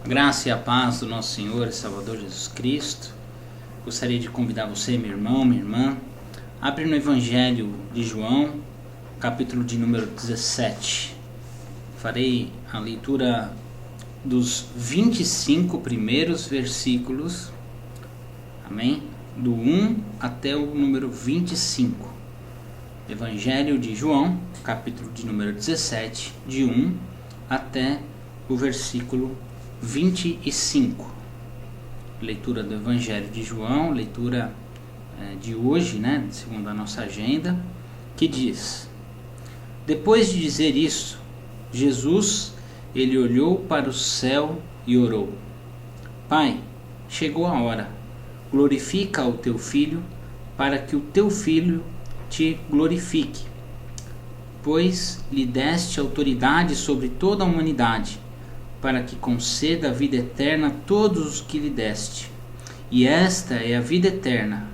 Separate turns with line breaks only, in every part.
Graça e a paz do nosso Senhor e Salvador Jesus Cristo. Gostaria de convidar você, meu irmão, minha irmã, a abrir no Evangelho de João, capítulo de número 17. Farei a leitura dos 25 primeiros versículos, amém? Do 1 até o número 25. Evangelho de João, capítulo de número 17, de 1 até o versículo 25. Leitura do Evangelho de João, leitura de hoje, segundo a nossa agenda, que diz: Depois de dizer isso, Jesus, ele olhou para o céu e orou: Pai, chegou a hora, glorifica o teu Filho, para que o teu Filho te glorifique, pois lhe deste autoridade sobre toda a humanidade, para que conceda a vida eterna a todos os que lhe deste. E esta é a vida eterna,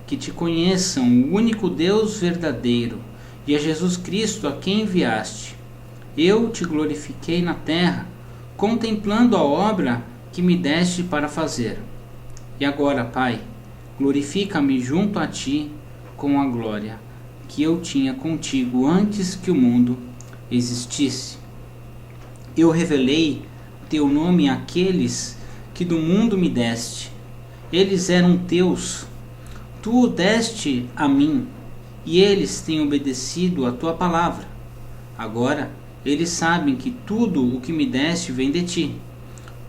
que te conheçam o único Deus verdadeiro e a Jesus Cristo a quem enviaste. Eu te glorifiquei na terra, contemplando a obra que me deste para fazer. E agora, Pai, glorifica-me junto a ti com a glória que eu tinha contigo antes que o mundo existisse. Eu revelei teu nome àqueles que do mundo me deste. Eles eram teus. Tu o deste a mim, e eles têm obedecido a tua palavra. Agora eles sabem que tudo o que me deste vem de ti,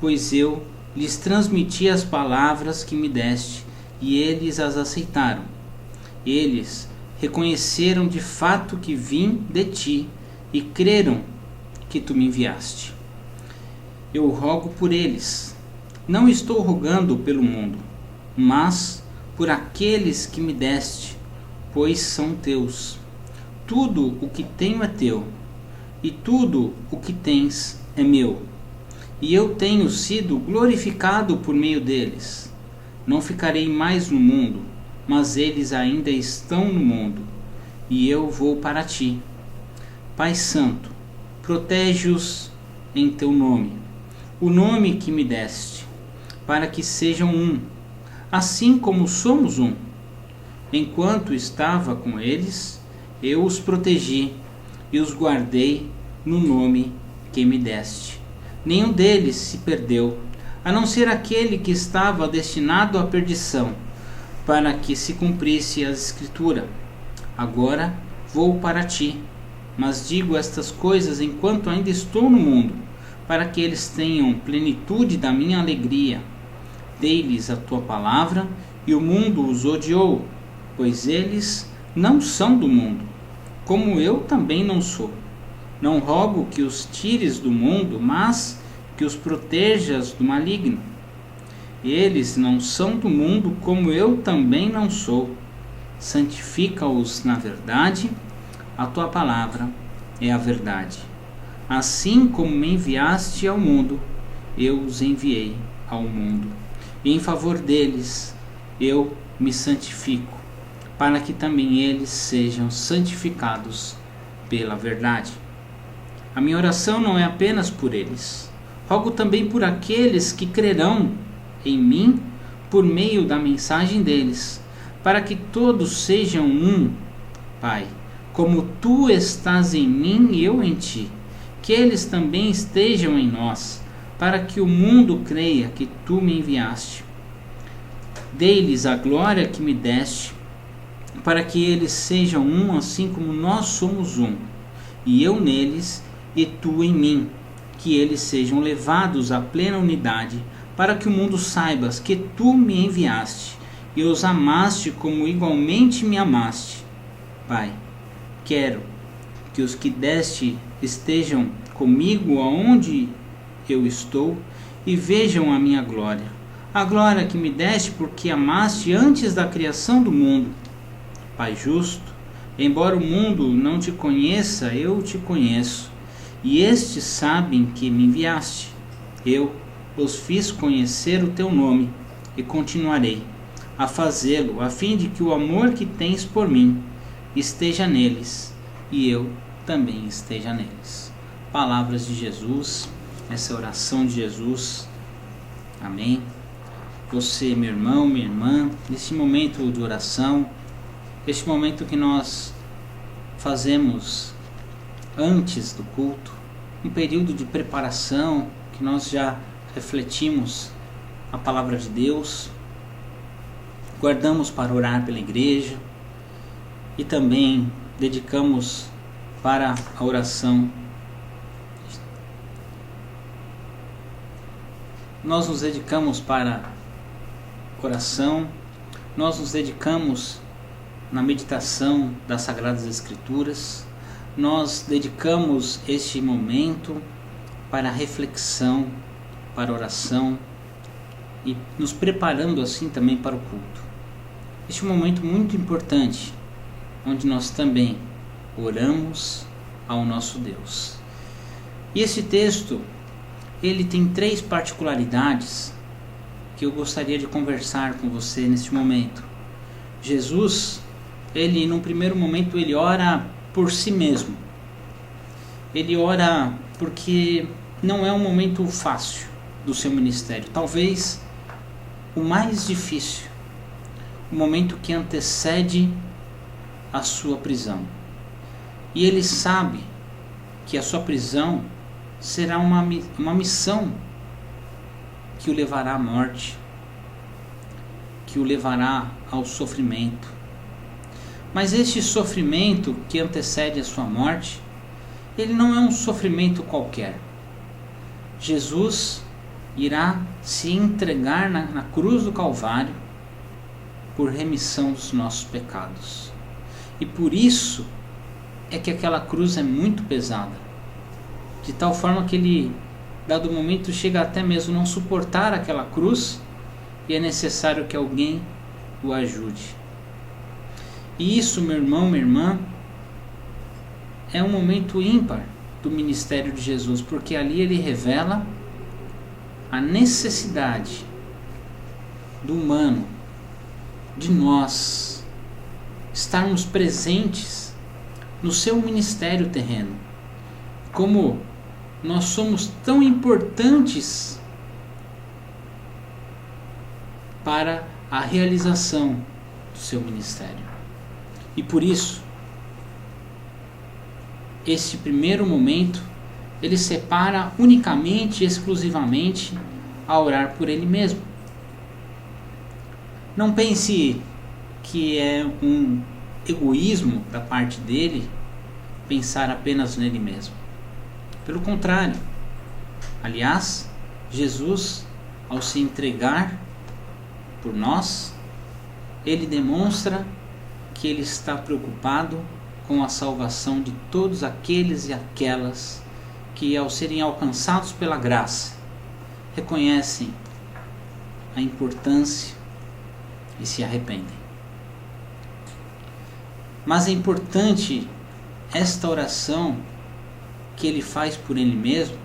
pois eu lhes transmiti as palavras que me deste, e eles as aceitaram. Eles reconheceram de fato que vim de ti, e creram que tu me enviaste. Eu rogo por eles. Não estou rogando pelo mundo, mas por aqueles que me deste, pois são teus. Tudo o que tenho é teu, e tudo o que tens é meu. E eu tenho sido glorificado por meio deles. Não ficarei mais no mundo, mas eles ainda estão no mundo, e eu vou para ti. Pai Santo, protege-os em teu nome, o nome que me deste, para que sejam um, assim como somos um. Enquanto estava com eles, eu os protegi e os guardei no nome que me deste. Nenhum deles se perdeu, a não ser aquele que estava destinado à perdição, para que se cumprisse a Escritura. Agora vou para ti, mas digo estas coisas enquanto ainda estou no mundo, para que eles tenham plenitude da minha alegria. Dei-lhes a tua palavra, e o mundo os odiou, pois eles não são do mundo, como eu também não sou. Não rogo que os tires do mundo, mas que os protejas do maligno. Eles não são do mundo, como eu também não sou. Santifica-os na verdade. A tua palavra é a verdade. Assim como me enviaste ao mundo, eu os enviei ao mundo. E em favor deles eu me santifico, para que também eles sejam santificados pela verdade. A minha oração não é apenas por eles. Rogo também por aqueles que crerão em mim por meio da mensagem deles, para que todos sejam um, Pai, como tu estás em mim e eu em ti, que eles também estejam em nós, para que o mundo creia que tu me enviaste. Dei-lhes a glória que me deste, para que eles sejam um, assim como nós somos um, e eu neles e tu em mim, que eles sejam levados à plena unidade, para que o mundo saibas que tu me enviaste e os amaste como igualmente me amaste. Pai, quero que os que deste estejam comigo aonde eu estou e vejam a minha glória, a glória que me deste porque amaste antes da criação do mundo. Pai justo, embora o mundo não te conheça, eu te conheço, e estes sabem que me enviaste. Eu os fiz conhecer o teu nome e continuarei a fazê-lo, a fim de que o amor que tens por mim esteja neles e eu também esteja neles. Palavras de Jesus, essa oração de Jesus Amém? Você, meu irmão, minha irmã, nesse momento de oração, este momento que nós fazemos antes do culto, um período de preparação, que nós já refletimos a palavra de Deus, guardamos para orar pela igreja e também dedicamos para a oração. Nós nos dedicamos para oração, nós nos dedicamos na meditação das Sagradas Escrituras, nós dedicamos este momento para reflexão, para oração e nos preparando assim também para o culto. Este é um momento muito importante, onde nós também oramos ao nosso Deus. E esse texto, ele tem 3 particularidades que eu gostaria de conversar com você neste momento. Jesus, ele num primeiro momento, ele ora por si mesmo. Ele ora porque não é um momento fácil do seu ministério. Talvez o mais difícil, o momento que antecede a sua prisão. E ele sabe que a sua prisão será uma missão que o levará à morte, que o levará ao sofrimento. Mas este sofrimento que antecede a sua morte, ele não é um sofrimento qualquer. Jesus irá se entregar na cruz do Calvário por remissão dos nossos pecados. E por isso é que aquela cruz é muito pesada, de tal forma que ele, dado momento, chega até mesmo não suportar aquela cruz e é necessário que alguém o ajude. E isso, meu irmão, minha irmã, é um momento ímpar do ministério de Jesus, porque ali ele revela a necessidade do humano, de nós estarmos presentes no seu ministério terreno. Como nós somos tão importantes para a realização do seu ministério. E por isso, este primeiro momento, ele separa unicamente e exclusivamente a orar por ele mesmo. Não pense que é um egoísmo da parte dele pensar apenas nele mesmo. Pelo contrário, aliás, Jesus, ao se entregar por nós, ele demonstra que ele está preocupado com a salvação de todos aqueles e aquelas que, ao serem alcançados pela graça, reconhecem a importância e se arrependem. Mas é importante esta oração que ele faz por ele mesmo,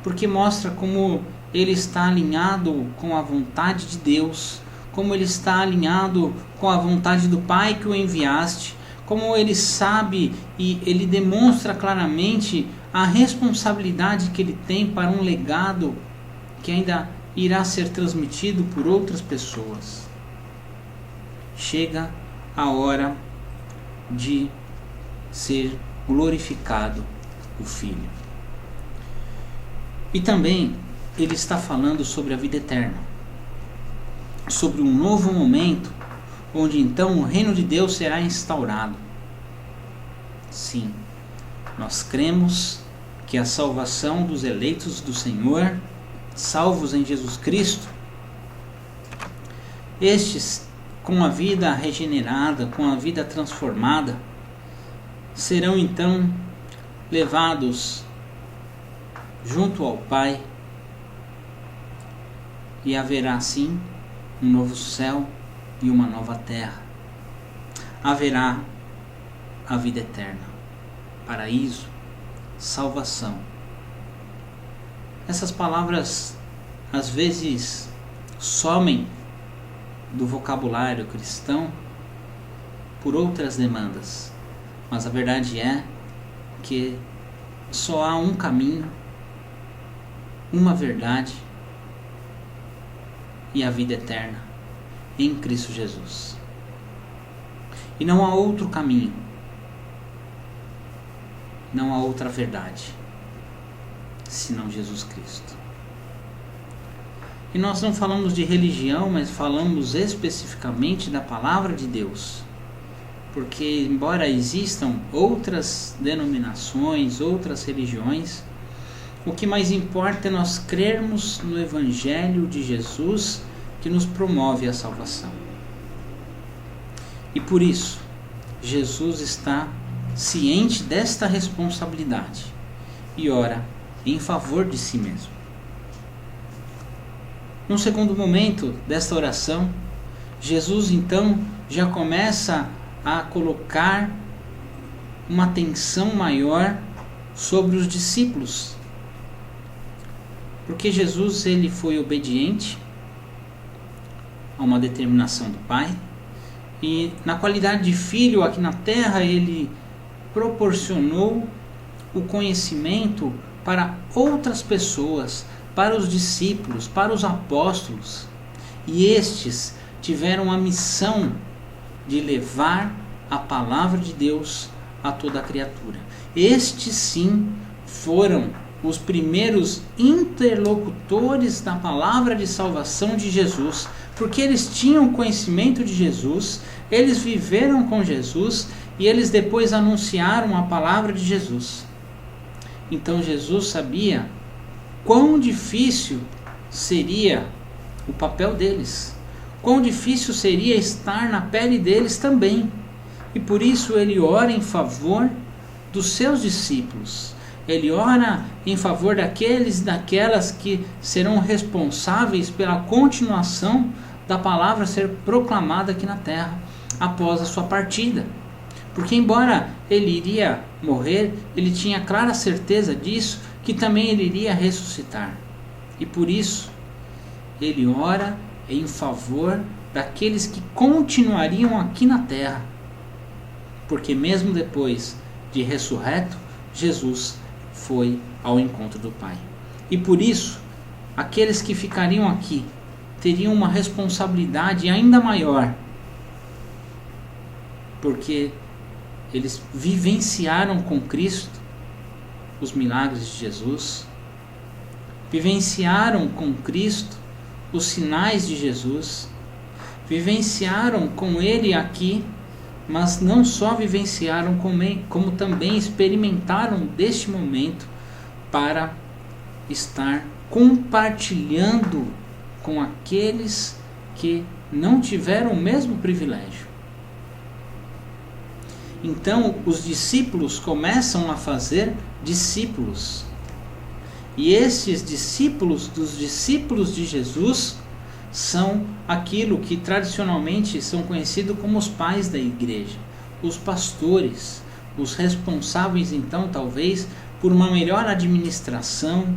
porque mostra como ele está alinhado com a vontade de Deus, como ele está alinhado com a vontade do Pai que o enviaste, como ele sabe e ele demonstra claramente a responsabilidade que ele tem para um legado que ainda irá ser transmitido por outras pessoas. Chega a hora de ser glorificado o Filho. E também ele está falando sobre a vida eterna, sobre um novo momento onde então o reino de Deus será instaurado. Sim, nós cremos que a salvação dos eleitos do Senhor, salvos em Jesus Cristo, estes com a vida regenerada, com a vida transformada, serão então levados junto ao Pai, e haverá assim um novo céu e uma nova terra. Haverá a vida eterna, paraíso, salvação. Essas palavras às vezes somem do vocabulário cristão por outras demandas, mas a verdade é que só há um caminho, uma verdade e a vida eterna em Cristo Jesus. E não há outro caminho, não há outra verdade, senão Jesus Cristo. E nós não falamos de religião, mas falamos especificamente da palavra de Deus. Porque embora existam outras denominações, outras religiões, o que mais importa é nós crermos no Evangelho de Jesus, que nos promove a salvação. E por isso, Jesus está ciente desta responsabilidade e ora em favor de si mesmo. Num segundo momento desta oração, Jesus então já começa a colocar uma atenção maior sobre os discípulos. Porque Jesus ele foi obediente a uma determinação do Pai, e na qualidade de filho aqui na terra ele proporcionou o conhecimento para outras pessoas, para os discípulos, para os apóstolos, e estes tiveram a missão de levar a palavra de Deus a toda a criatura. Estes sim foram os primeiros interlocutores da palavra de salvação de Jesus, porque eles tinham conhecimento de Jesus, eles viveram com Jesus e eles depois anunciaram a palavra de Jesus. Então Jesus sabia quão difícil seria o papel deles, quão difícil seria estar na pele deles também. E por isso ele ora em favor dos seus discípulos. Ele ora em favor daqueles e daquelas que serão responsáveis pela continuação da palavra ser proclamada aqui na terra após a sua partida. Porque embora ele iria morrer, ele tinha clara certeza disso, que também ele iria ressuscitar. E por isso ele ora em favor daqueles que continuariam aqui na terra. Porque mesmo depois de ressurreto, Jesus foi ao encontro do Pai. E por isso, aqueles que ficariam aqui teriam uma responsabilidade ainda maior, porque eles vivenciaram com Cristo os milagres de Jesus, vivenciaram com Cristo os sinais de Jesus, vivenciaram com Ele aqui, mas não só vivenciaram, como também experimentaram deste momento para estar compartilhando com aqueles que não tiveram o mesmo privilégio. Então os discípulos começam a fazer discípulos. E esses discípulos dos discípulos de Jesus são aquilo que tradicionalmente são conhecidos como os pais da igreja, os pastores, os responsáveis então talvez por uma melhor administração,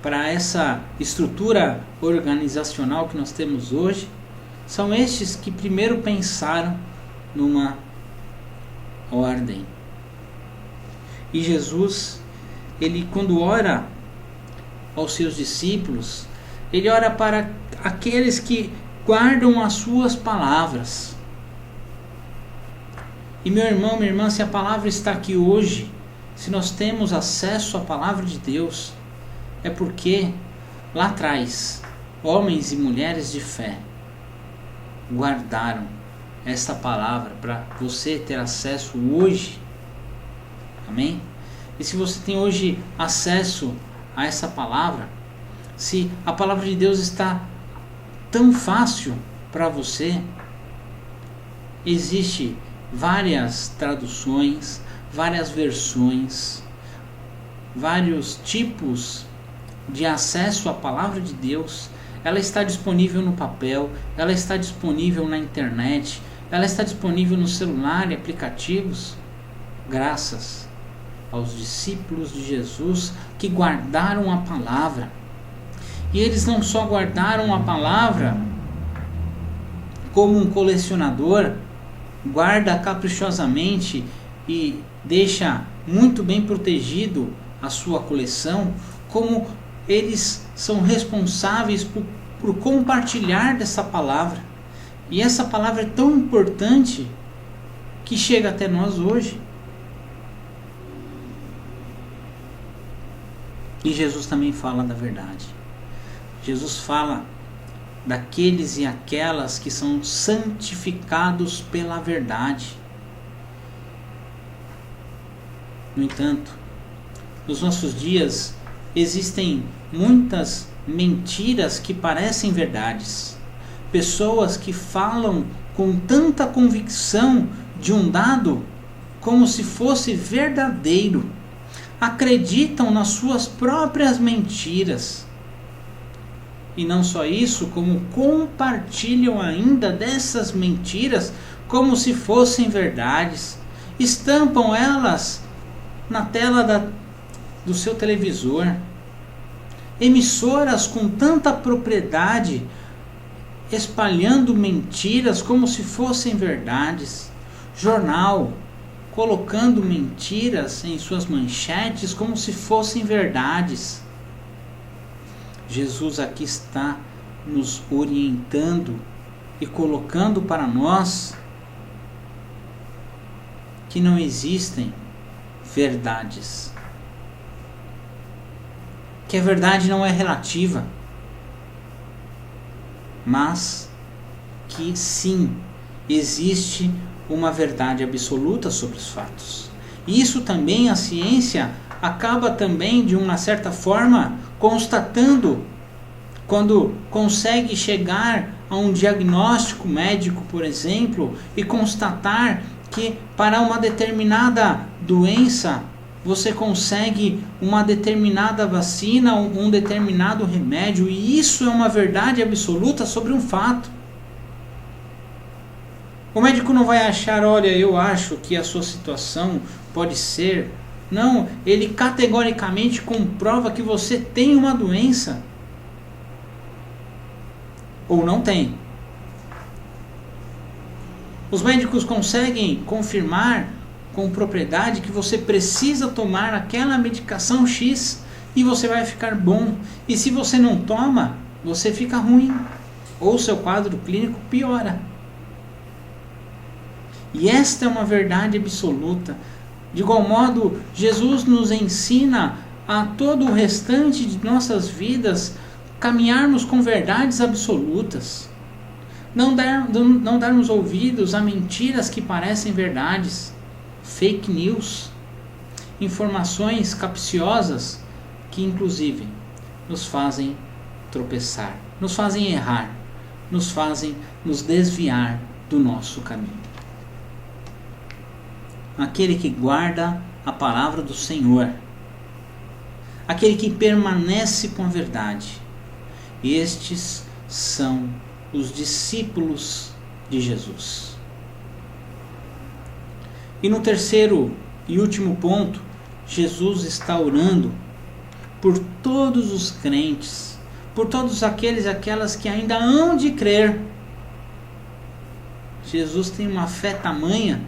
para essa estrutura organizacional que nós temos hoje. São estes que primeiro pensaram numa ordem. E Jesus, ele quando ora aos seus discípulos, ele ora para aqueles que guardam as suas palavras. E meu irmão, minha irmã, se a palavra está aqui hoje, se nós temos acesso à palavra de Deus, é porque lá atrás, homens e mulheres de fé guardaram esta palavra para você ter acesso hoje. Amém? E se você tem hoje acesso a essa palavra, se a palavra de Deus está tão fácil para você, existe várias traduções, várias versões, vários tipos de acesso à palavra de Deus. Ela está disponível no papel, ela está disponível na internet, ela está disponível no celular e aplicativos, graças aos discípulos de Jesus que guardaram a palavra. E eles não só guardaram a palavra como um colecionador guarda caprichosamente e deixa muito bem protegido a sua coleção, como eles são responsáveis por por compartilhar dessa palavra. E essa palavra é tão importante que chega até nós hoje. E Jesus também fala da verdade. Jesus fala daqueles e aquelas que são santificados pela verdade. No entanto, nos nossos dias existem muitas mentiras que parecem verdades. Pessoas que falam com tanta convicção de um dado como se fosse verdadeiro. Acreditam nas suas próprias mentiras. E não só isso, como compartilham ainda dessas mentiras como se fossem verdades. Estampam elas na tela do seu televisor. Emissoras com tanta propriedade, espalhando mentiras como se fossem verdades. Jornal colocando mentiras em suas manchetes como se fossem verdades. Jesus aqui está nos orientando e colocando para nós que não existem verdades. Que a verdade não é relativa, mas que sim, existe uma verdade absoluta sobre os fatos. E isso também a ciência acaba também, de uma certa forma, constatando quando consegue chegar a um diagnóstico médico, por exemplo, e constatar que para uma determinada doença você consegue uma determinada vacina, um determinado remédio, e isso é uma verdade absoluta sobre um fato. O médico não vai achar, olha, eu acho que a sua situação pode ser. Não, ele categoricamente comprova que você tem uma doença. Ou não tem. Os médicos conseguem confirmar com propriedade que você precisa tomar aquela medicação X e você vai ficar bom. E se você não toma, você fica ruim. Ou seu quadro clínico piora. E esta é uma verdade absoluta. De igual modo, Jesus nos ensina a todo o restante de nossas vidas caminharmos com verdades absolutas. Não darmos ouvidos a mentiras que parecem verdades, fake news, informações capciosas que inclusive nos fazem tropeçar, nos fazem errar, nos fazem nos desviar do nosso caminho. Aquele que guarda a palavra do Senhor, aquele que permanece com a verdade, estes são os discípulos de Jesus. E no terceiro e último ponto, Jesus está orando por todos os crentes, por todos aqueles e aquelas que ainda hão de crer. Jesus tem uma fé tamanha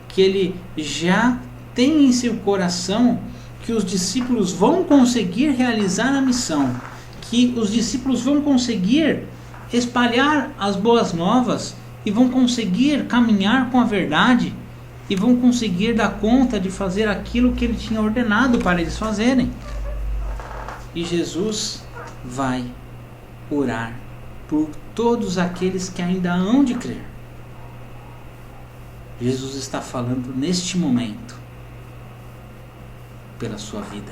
que ele já tem em seu coração que os discípulos vão conseguir realizar a missão, que os discípulos vão conseguir espalhar as boas novas e vão conseguir caminhar com a verdade e vão conseguir dar conta de fazer aquilo que ele tinha ordenado para eles fazerem. E Jesus vai orar por todos aqueles que ainda hão de crer. Jesus está falando neste momento pela sua vida,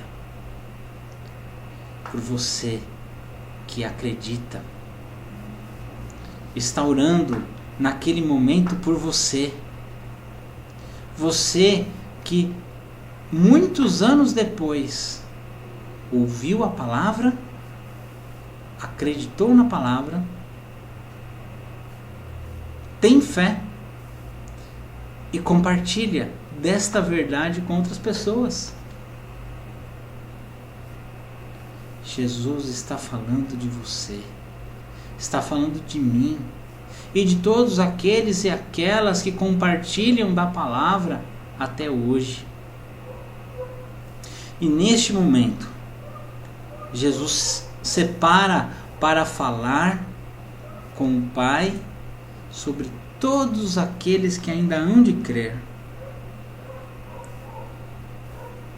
por você que acredita, está orando naquele momento por você. Você que muitos anos depois ouviu a palavra, acreditou na palavra, tem fé e compartilha desta verdade com outras pessoas. Jesus está falando de você, está falando de mim e de todos aqueles e aquelas que compartilham da palavra até hoje. E neste momento, Jesus separa para falar com o Pai sobre todos aqueles que ainda hão de crer.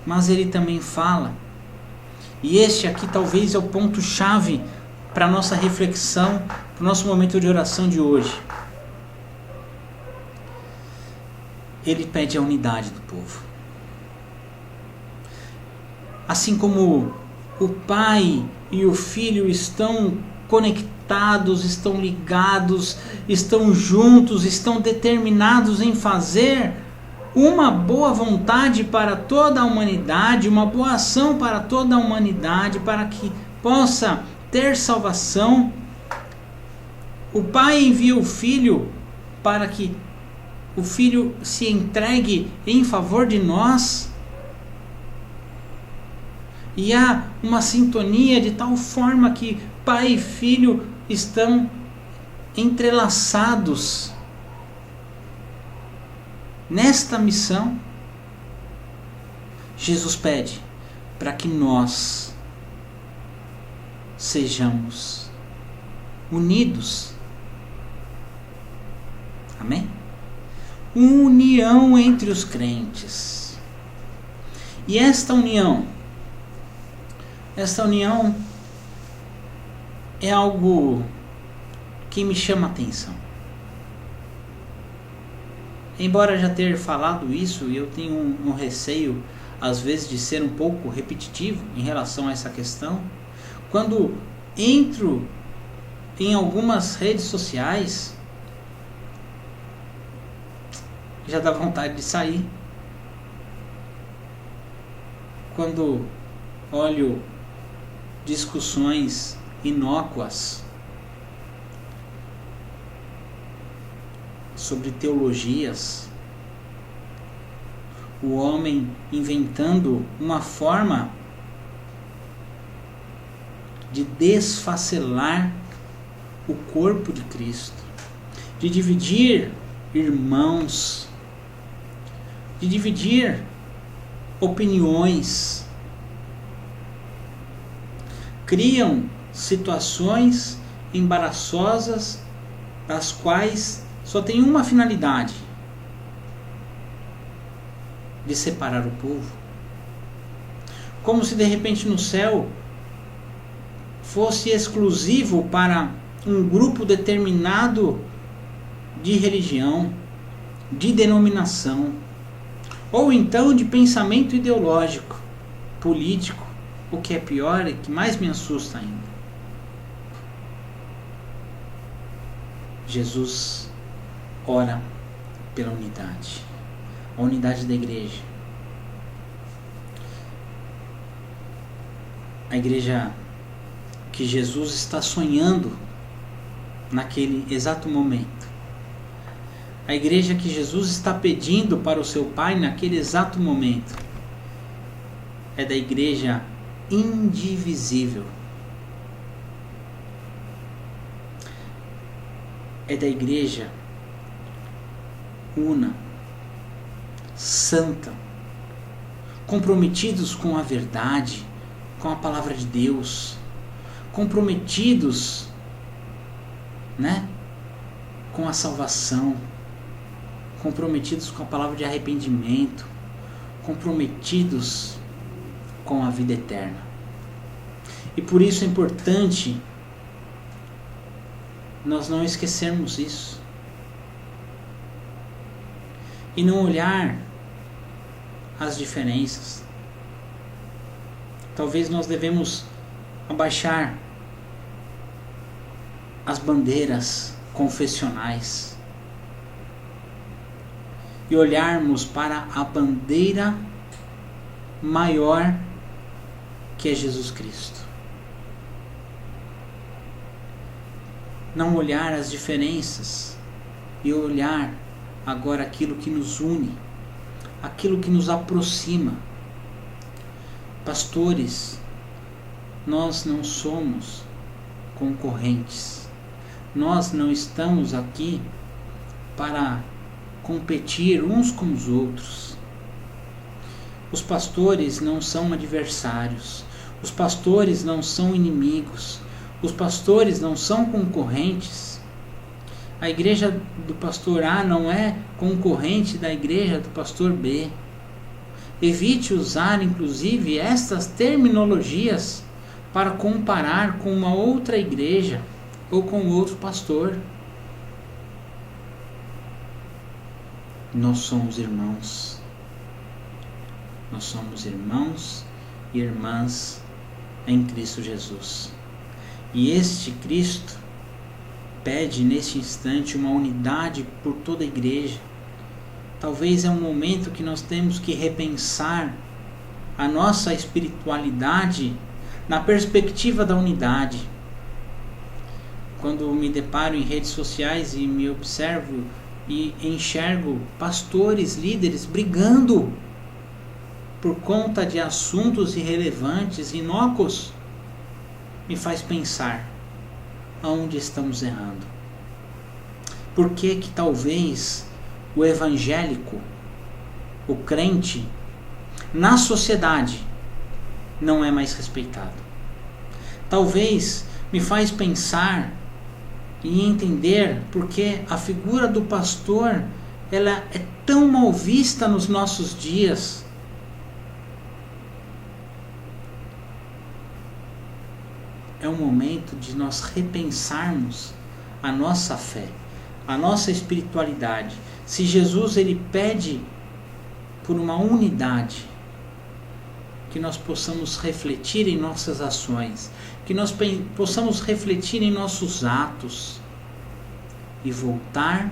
Mas ele também fala, e este aqui talvez é o ponto-chave para a nossa reflexão, para o nosso momento de oração de hoje. Ele pede a unidade do povo. Assim como o Pai e o Filho estão conectados, estão ligados, estão juntos, estão determinados em fazer uma boa vontade para toda a humanidade, uma boa ação para toda a humanidade, para que possa ter salvação. O Pai envia o Filho para que o Filho se entregue em favor de nós. E há uma sintonia de tal forma que Pai e Filho estão entrelaçados nesta missão. Jesus pede para que nós sejamos unidos. Amém? União entre os crentes. E esta união é algo que me chama a atenção. Embora já ter falado isso, eu tenho um receio, às vezes, de ser um pouco repetitivo em relação a essa questão. Quando entro em algumas redes sociais, já dá vontade de sair. Quando olho discussões inócuas sobre teologias, o homem inventando uma forma de desfacelar o corpo de Cristo, de dividir irmãos, de dividir opiniões, criam situações embaraçosas das quais só tem uma finalidade: de separar o povo. Como se de repente no céu fosse exclusivo para um grupo determinado de religião, de denominação, ou então de pensamento ideológico, político, o que é pior e que mais me assusta ainda. Jesus ora pela unidade, a unidade da igreja. A igreja que Jesus está sonhando naquele exato momento. A igreja que Jesus está pedindo para o seu Pai naquele exato momento. É da igreja indivisível. É da igreja una, santa, comprometidos com a verdade, com a palavra de Deus, comprometidos, com a salvação, comprometidos com a palavra de arrependimento, comprometidos com a vida eterna. E por isso é importante nós não esquecermos isso e não olhar as diferenças. Talvez nós devemos abaixar as bandeiras confessionais e olharmos para a bandeira maior, que é Jesus Cristo. Não olhar as diferenças e olhar agora aquilo que nos une, aquilo que nos aproxima. Pastores, nós não somos concorrentes. Nós não estamos aqui para competir uns com os outros. Os pastores não são adversários. Os pastores não são inimigos. Os pastores não são concorrentes. A igreja do pastor A não é concorrente da igreja do pastor B. Evite usar, inclusive, estas terminologias para comparar com uma outra igreja ou com outro pastor. Nós somos irmãos. Nós somos irmãos e irmãs em Cristo Jesus. E este Cristo pede neste instante uma unidade por toda a igreja. Talvez é um momento que nós temos que repensar a nossa espiritualidade na perspectiva da unidade. Quando me deparo em redes sociais e me observo e enxergo pastores, líderes brigando por conta de assuntos irrelevantes, inócuos, me faz pensar aonde estamos errando. Por que que talvez o evangélico, o crente, na sociedade não é mais respeitado? Talvez me faz pensar e entender porque a figura do pastor ela é tão mal vista nos nossos dias. É um momento de nós repensarmos a nossa fé, a nossa espiritualidade. Se Jesus ele pede por uma unidade, que nós possamos refletir em nossas ações, que nós possamos refletir em nossos atos e voltar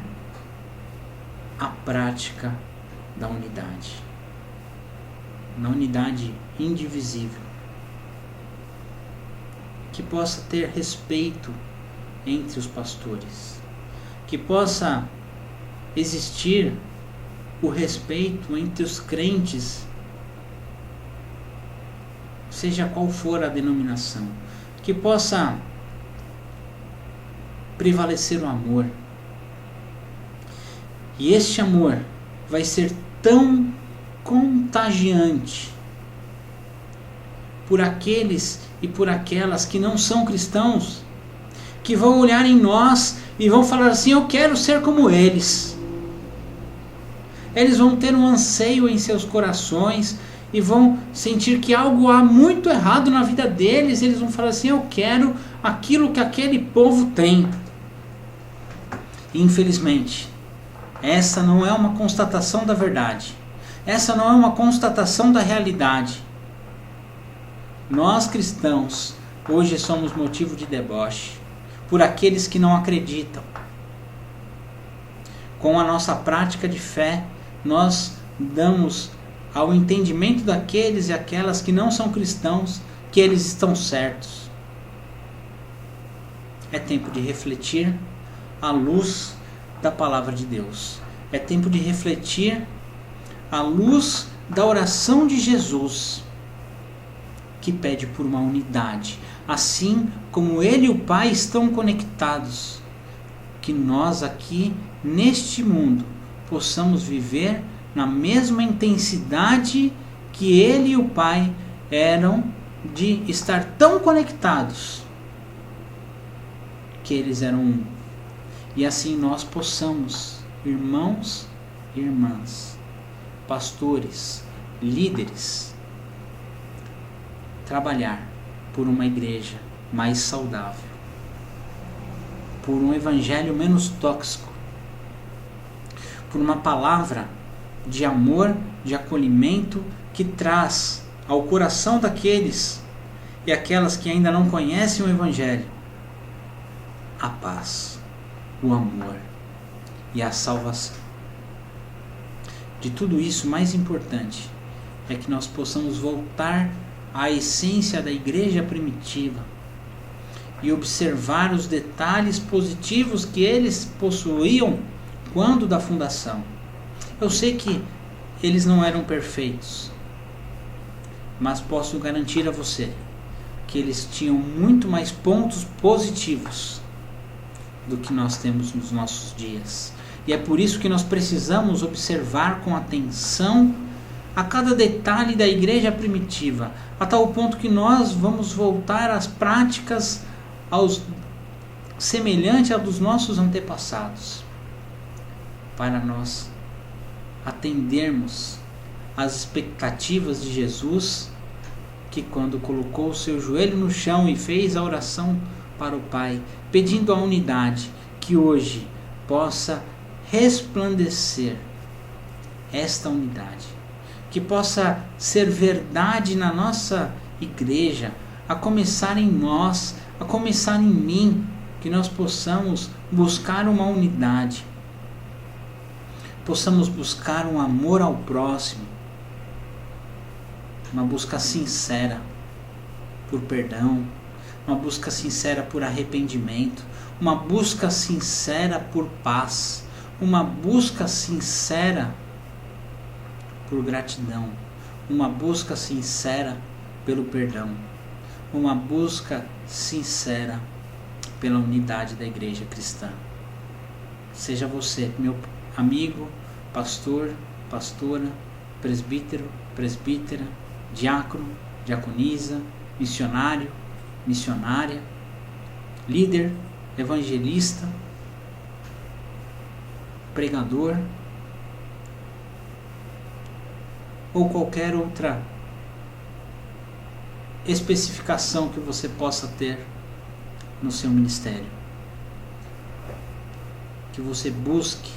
à prática da unidade, na unidade indivisível, que possa ter respeito entre os pastores, que possa existir o respeito entre os crentes, seja qual for a denominação, que possa prevalecer o amor. E este amor vai ser tão contagiante por aqueles e por aquelas que não são cristãos, que vão olhar em nós e vão falar assim: eu quero ser como eles. Eles vão ter um anseio em seus corações e vão sentir que algo há muito errado na vida deles. Eles vão falar assim: eu quero aquilo que aquele povo tem. Infelizmente, essa não é uma constatação da verdade. Essa não é uma constatação da realidade. Nós cristãos hoje somos motivo de deboche por aqueles que não acreditam. Com a nossa prática de fé, nós damos ao entendimento daqueles e aquelas que não são cristãos que eles estão certos. É tempo de refletir à luz da palavra de Deus. É tempo de refletir à luz da oração de Jesus, que pede por uma unidade. Assim como Ele e o Pai estão conectados, que nós aqui neste mundo possamos viver na mesma intensidade que Ele e o Pai eram, de estar tão conectados que eles eram um. E assim nós possamos, irmãos e irmãs, pastores, líderes, trabalhar por uma igreja mais saudável, por um evangelho menos tóxico, por uma palavra de amor, de acolhimento, que traz ao coração daqueles e aquelas que ainda não conhecem o evangelho a paz, o amor e a salvação. De tudo isso, mais importante é que nós possamos voltar à essência da igreja primitiva e observar os detalhes positivos que eles possuíam quando da fundação. Eu sei que eles não eram perfeitos, mas posso garantir a você que eles tinham muito mais pontos positivos do que nós temos nos nossos dias. E é por isso que nós precisamos observar com atenção a cada detalhe da igreja primitiva, a tal ponto que nós vamos voltar às práticas, aos semelhante ao dos nossos antepassados, para nós atendermos às expectativas de Jesus, que quando colocou o seu joelho no chão e fez a oração para o Pai, pedindo a unidade, que hoje possa resplandecer esta unidade, que possa ser verdade na nossa igreja, a começar em nós, a começar em mim, que nós possamos buscar uma unidade, possamos buscar um amor ao próximo, uma busca sincera por perdão, uma busca sincera por arrependimento, uma busca sincera por paz, uma busca sincera por gratidão, uma busca sincera pelo perdão, uma busca sincera pela unidade da igreja cristã. Seja você, meu amigo, pastor, pastora, presbítero, presbítera, diácono, diaconisa, missionário, missionária, líder, evangelista, pregador ou qualquer outra especificação que você possa ter no seu ministério. Que você busque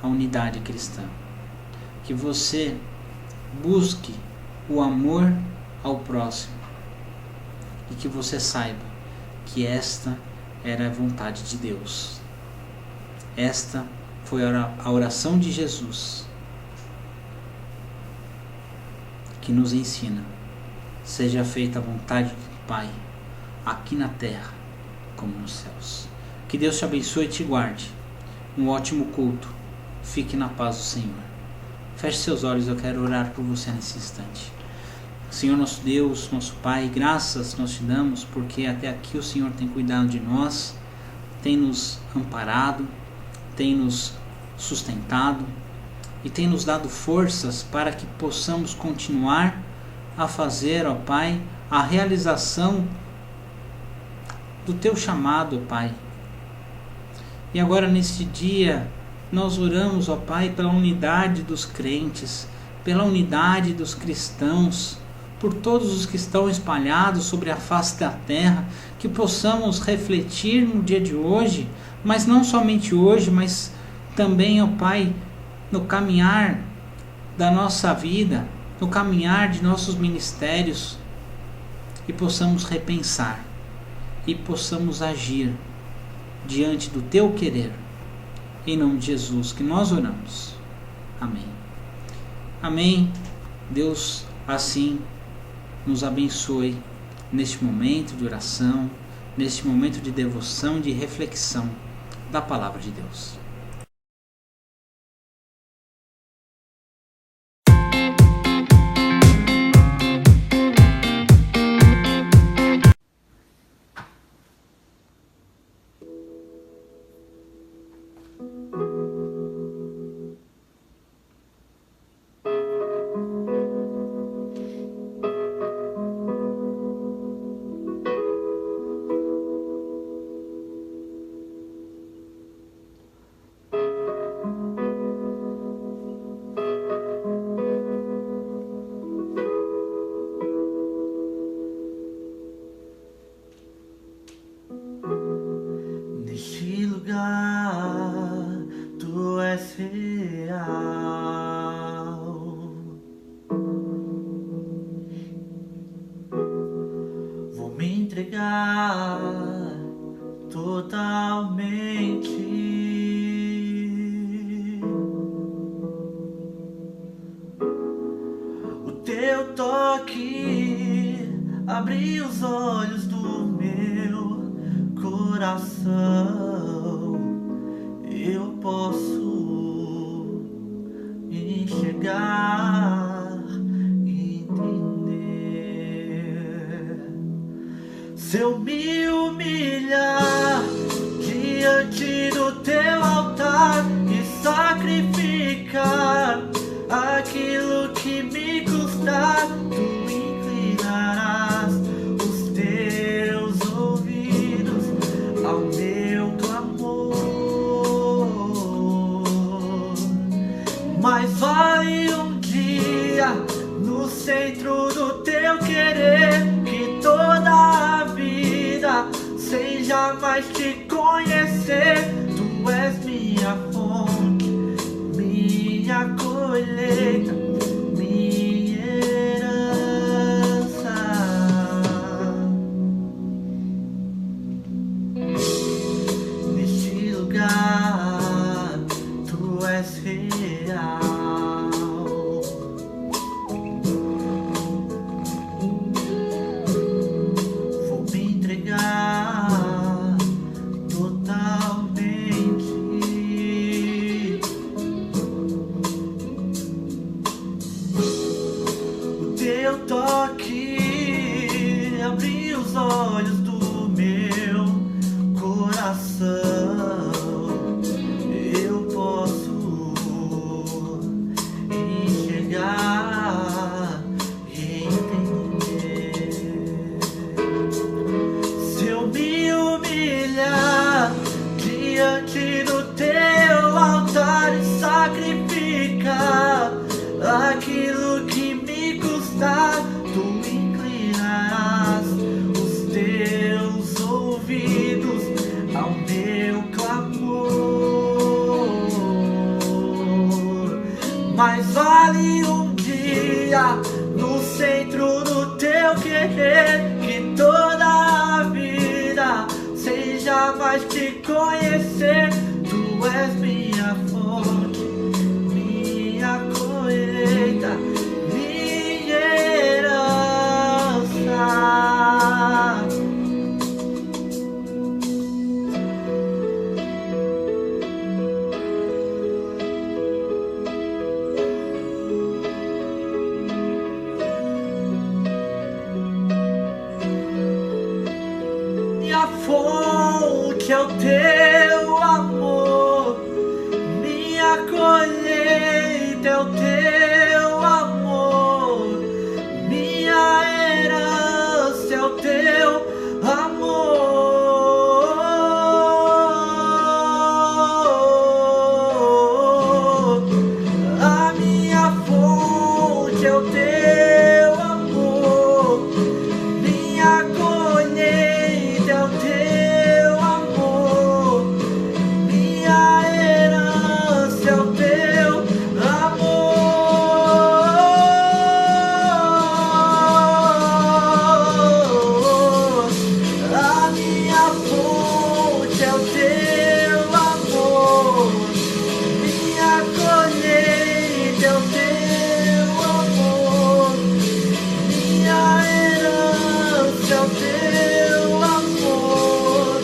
a unidade cristã, que você busque o amor ao próximo e que você saiba que esta era a vontade de Deus. Esta foi a oração de Jesus, que nos ensina: seja feita a vontade do Pai, aqui na terra como nos céus. Que Deus te abençoe e te guarde. Um ótimo culto. Fique na paz do Senhor. Feche seus olhos, eu quero orar por você nesse instante. Senhor nosso Deus, nosso Pai, graças nós te damos, porque até aqui o Senhor tem cuidado de nós, tem nos amparado, tem nos sustentado e tem nos dado forças para que possamos continuar a fazer, ó Pai, a realização do Teu chamado, ó Pai. E agora neste dia nós oramos, ó Pai, pela unidade dos crentes, pela unidade dos cristãos, por todos os que estão espalhados sobre a face da terra, que possamos refletir no dia de hoje, mas não somente hoje, mas também, ó Pai, no caminhar da nossa vida, no caminhar de nossos ministérios, e possamos repensar e possamos agir diante do Teu querer. Em nome de Jesus que nós oramos. Amém. Amém. Deus assim nos abençoe neste momento de oração, neste momento de devoção, de reflexão da palavra de Deus.
Tu és real. Vou me entregar totalmente. O Teu toque abriu os olhos do meu coração. Eu posso enxergar, entender. Se eu me humilhar diante do Teu altar e sacrificar aquilo que me custar, Tu inclinarás os Teus ouvidos ao no centro do teu querer, que toda a vida seja mais te conhecer. Tu és minha fonte, minha colheita, minha herança. Neste lugar tu és real. Vou me entregar totalmente. O teu toque abriu os olhos do meu coração. Eu posso enxergar e entender. Se eu me humilhar diante do teu altar e sacrificar aquilo que me custar, tu inclinarás os teus ouvidos ao meu clamor. Mas vale um dia no centro do teu querer, que toda a vida seja mais te conhecer. Tu és minha fonte, minha colheita, minha herança. Minha fonte é o teu amor, minha colheita é o teu amor, minha herança é o teu amor. A minha fonte é o teu amor, minha colheita é o teu amor, minha herança é o teu amor. A minha fonte é o teu amor, minha colheita é o teu amor, minha herança é o teu amor.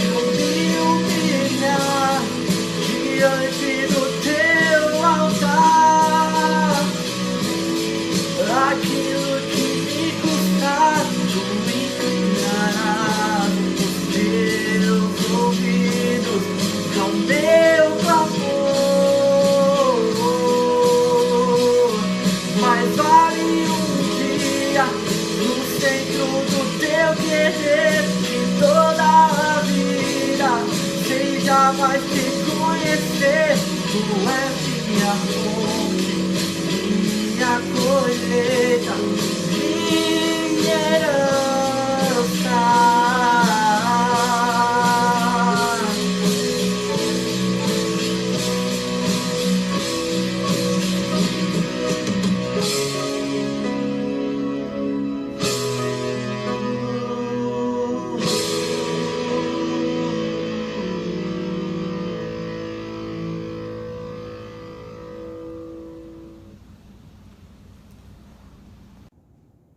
Eu me humilhar diante do teu altar, aquilo que me custar, tu inclinarás os teus ouvidos ao meu clamor. Mas vale um dia no centro do teu querer, que toda a vida seja mais te conhecer. Tu és minha fonte, minha colheita, minha herança.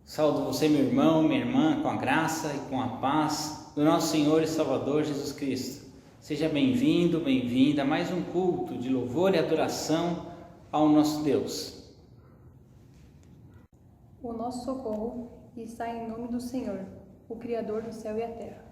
Saúdo você, meu irmão, minha irmã, com a graça e com a paz do nosso Senhor e Salvador Jesus Cristo. Seja bem-vindo, bem-vinda a mais um culto de louvor e adoração ao nosso Deus.
O nosso socorro está em nome do Senhor, o Criador do céu e a terra.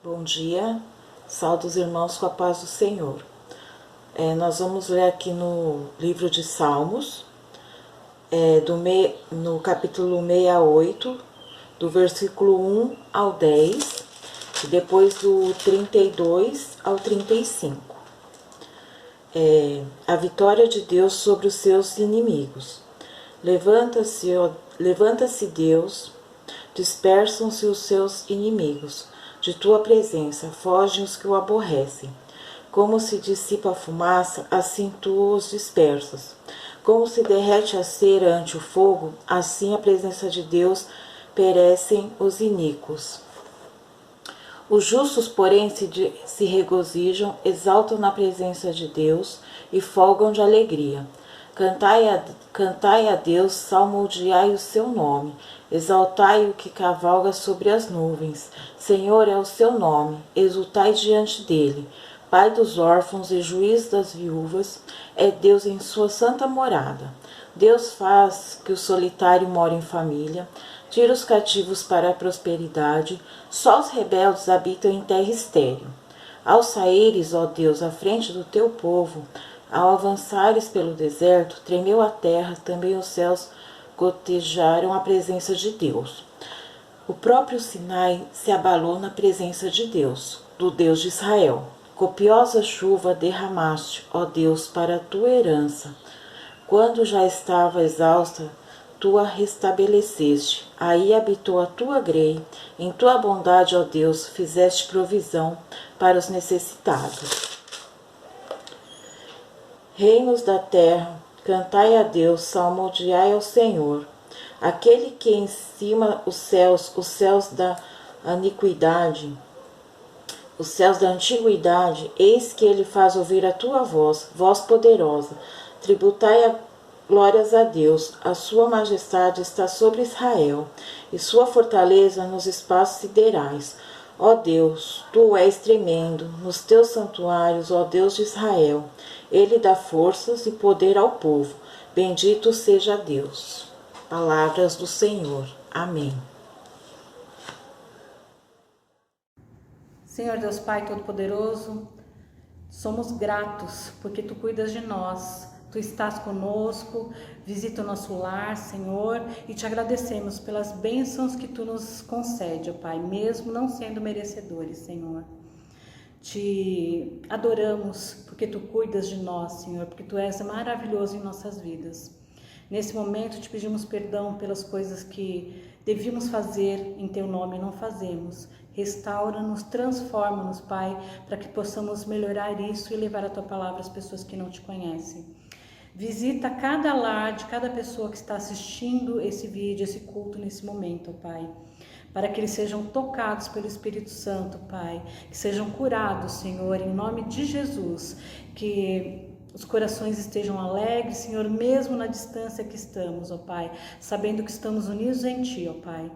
Bom dia, saúdo os irmãos com a paz do Senhor. Nós vamos ler aqui no livro de Salmos, no capítulo 68, do versículo 1 ao 10, e depois do 32 ao 35. A vitória de Deus sobre os seus inimigos. Levanta-se Deus, dispersam-se os seus inimigos. De tua presença fogem os que o aborrecem. Como se dissipa a fumaça, assim tu os dispersas. Como se derrete a cera ante o fogo, assim a presença de Deus perecem os iníquos. Os justos, porém, se regozijam, exaltam na presença de Deus e folgam de alegria. Cantai a Deus, salmodiai o seu nome, exaltai o que cavalga sobre as nuvens. Senhor é o seu nome, exultai diante dele. Pai dos órfãos e juiz das viúvas, é Deus em sua santa morada. Deus faz que o solitário more em família, tira os cativos para a prosperidade, só os rebeldes habitam em terra estéril. Ao saíres, ó Deus, à frente do teu povo, ao avançares pelo deserto, tremeu a terra, também os céus gotejaram a presença de Deus. O próprio Sinai se abalou na presença de Deus, do Deus de Israel. Copiosa chuva derramaste, ó Deus, para a tua herança. Quando já estava exausta, tu a restabeleceste. Aí habitou a tua grei. Em tua bondade, ó Deus, fizeste provisão para os necessitados. Reinos da terra, cantai a Deus, salmodiai ao Senhor. Aquele que em cima os céus da a iniquidade, os céus da antiguidade, eis que ele faz ouvir a tua voz, voz poderosa. Tributai a glórias a Deus, a sua majestade está sobre Israel, e sua fortaleza nos espaços siderais. Ó Deus, tu és tremendo, nos teus santuários, ó Deus de Israel. Ele dá forças e poder ao povo. Bendito seja Deus. Palavras do Senhor. Amém.
Senhor Deus Pai Todo-Poderoso, somos gratos porque Tu cuidas de nós, Tu estás conosco, visita o nosso lar, Senhor, e Te agradecemos pelas bênçãos que Tu nos concede, ó Pai, mesmo não sendo merecedores, Senhor. Te adoramos porque Tu cuidas de nós, Senhor, porque Tu és maravilhoso em nossas vidas. Nesse momento Te pedimos perdão pelas coisas que devíamos fazer em Teu nome e não fazemos. Restaura-nos, transforma-nos, Pai, para que possamos melhorar isso e levar a Tua palavra às pessoas que não Te conhecem. Visita cada lar de cada pessoa que está assistindo esse vídeo, esse culto nesse momento, Pai, para que eles sejam tocados pelo Espírito Santo, Pai, que sejam curados, Senhor, em nome de Jesus, que os corações estejam alegres, Senhor, mesmo na distância que estamos, ó Pai, sabendo que estamos unidos em Ti, ó Pai.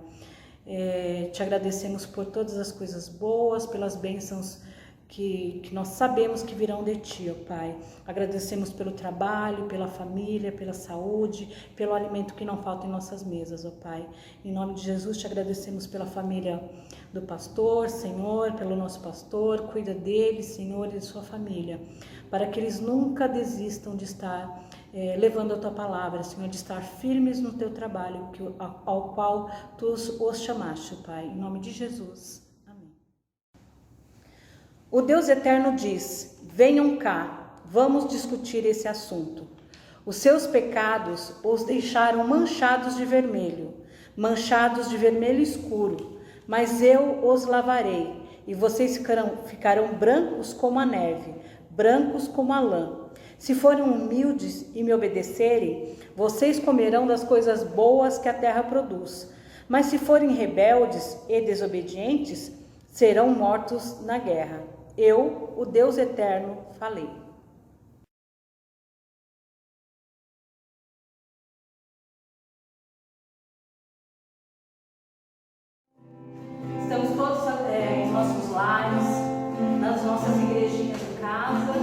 Te agradecemos por todas as coisas boas, pelas bênçãos que nós sabemos que virão de Ti, ó Pai. Agradecemos pelo trabalho, pela família, pela saúde, pelo alimento que não falta em nossas mesas, ó Pai. Em nome de Jesus, Te agradecemos pela família do pastor, Senhor, pelo nosso pastor. Cuida dele, Senhor, e de sua família, para que eles nunca desistam de estar levando a Tua palavra, Senhor, de estar firmes no Teu trabalho, ao qual Tu os chamaste, Pai. Em nome de Jesus. Amém. O Deus Eterno diz: venham cá, vamos discutir esse assunto. Os seus pecados os deixaram manchados de vermelho escuro, mas eu os lavarei, e vocês ficarão brancos como a neve, brancos como a lã. Se forem humildes e me obedecerem, vocês comerão das coisas boas que a terra produz. Mas se forem rebeldes e desobedientes, serão mortos na guerra. Eu, o Deus Eterno, falei. Estamos todos em nossos lares, nas nossas igrejinhas de casa,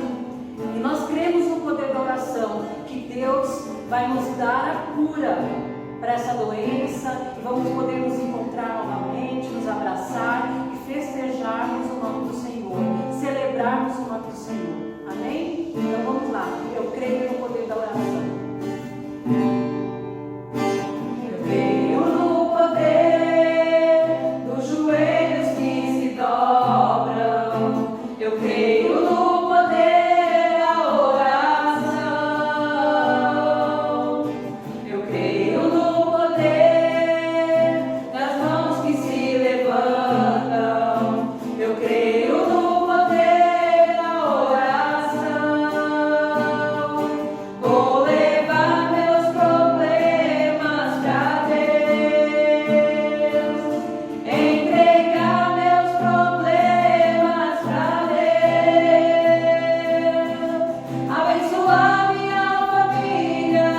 e nós cremos no poder da oração, que Deus vai nos dar a cura para essa doença, e vamos poder nos encontrar novamente, nos abraçar e festejarmos o nome do Senhor, celebrarmos o nome do Senhor. Amém? Então vamos lá, eu creio no poder da oração. Eu creio no poder dos joelhos que se dobram, eu creio no poder da oração, eu creio no poder das mãos que se levantam, eu creio no poder da oração. Vou levar meus problemas pra Deus, entregar meus problemas pra Deus, abençoar minha família,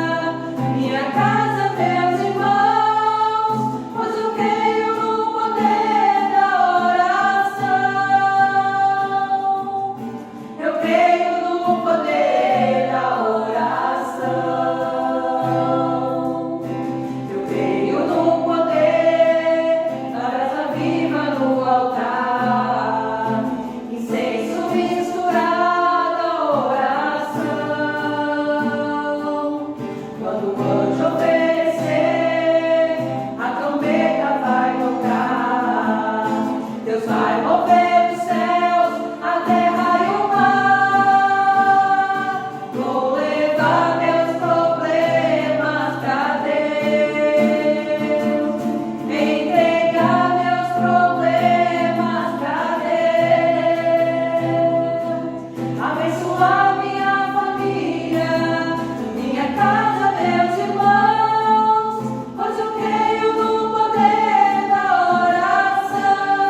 minha casa, meus irmãos, pois eu creio no poder da oração. Eu creio no poder da oração. Eu creio no poder da brasa viva no altar, incenso misturado à oração. Quando o anjo oferecer, a trombeta vai tocar. Deus vai mover os céus, a terra e o mar. Vou levar meus problemas pra Deus, entregar meus problemas pra Deus, abençoar minha família, minha casa, meus irmãos, pois eu creio no poder da oração.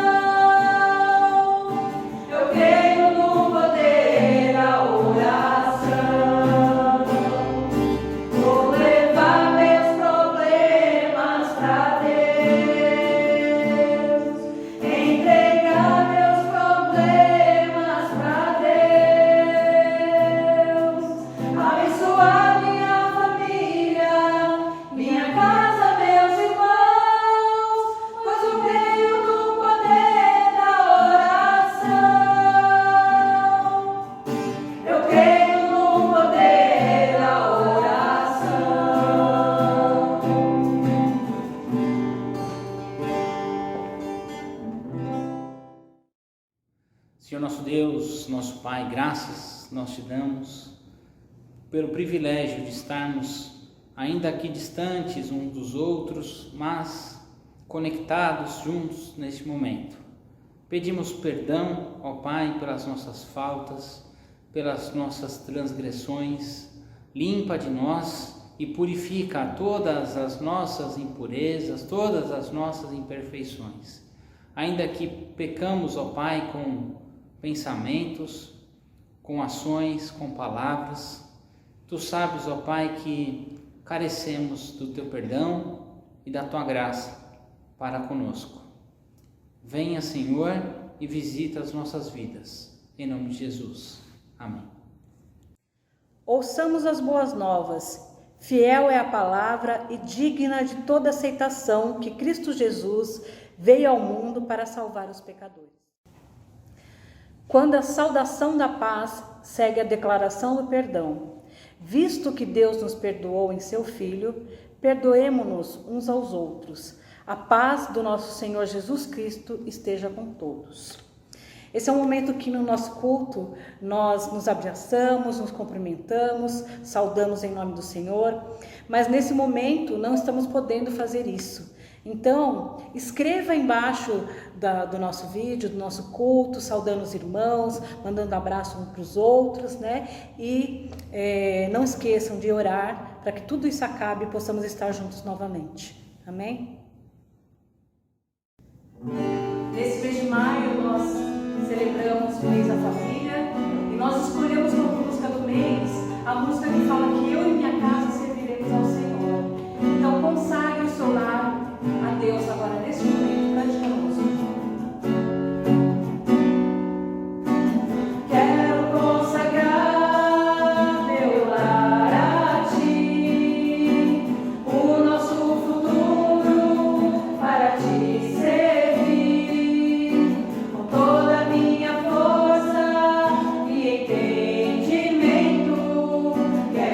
Senhor nosso Deus, nosso Pai, graças nós te damos pelo privilégio de estarmos ainda aqui distantes uns dos outros, mas conectados juntos neste momento. Pedimos perdão, ó Pai, pelas nossas faltas, pelas nossas transgressões. Limpa de nós e purifica todas as nossas impurezas, todas as nossas imperfeições. Ainda que pecamos, ó Pai, com pensamentos, com ações, com palavras, Tu sabes, ó Pai, que carecemos do Teu perdão e da Tua graça para conosco. Venha, Senhor, e visita as nossas vidas. Em nome de Jesus. Amém.
Ouçamos as boas novas. Fiel é a palavra e digna de toda aceitação que Cristo Jesus veio ao mundo para salvar os pecadores. Quando a saudação da paz segue a declaração do perdão, visto que Deus nos perdoou em seu Filho, perdoemo-nos uns aos outros. A paz do nosso Senhor Jesus Cristo esteja com todos. Esse é um momento que no nosso culto nós nos abraçamos, nos cumprimentamos, saudamos em nome do Senhor, mas nesse momento não estamos podendo fazer isso. Então, escreva embaixo do nosso vídeo, do nosso culto, saudando os irmãos, mandando abraço uns para os outros, né? E não esqueçam de orar para que tudo isso acabe e possamos estar juntos novamente. Amém? Nesse mês de maio nós celebramos o mês da família e nós escolhemos como música do mês a música que fala que eu e minha casa serviremos ao Senhor. Então consagre o seu lar a Deus agora nesse momento. Cante conosco. Quero consagrar meu lar a Ti, o nosso futuro para Ti servir, com toda a minha força e entendimento. Quero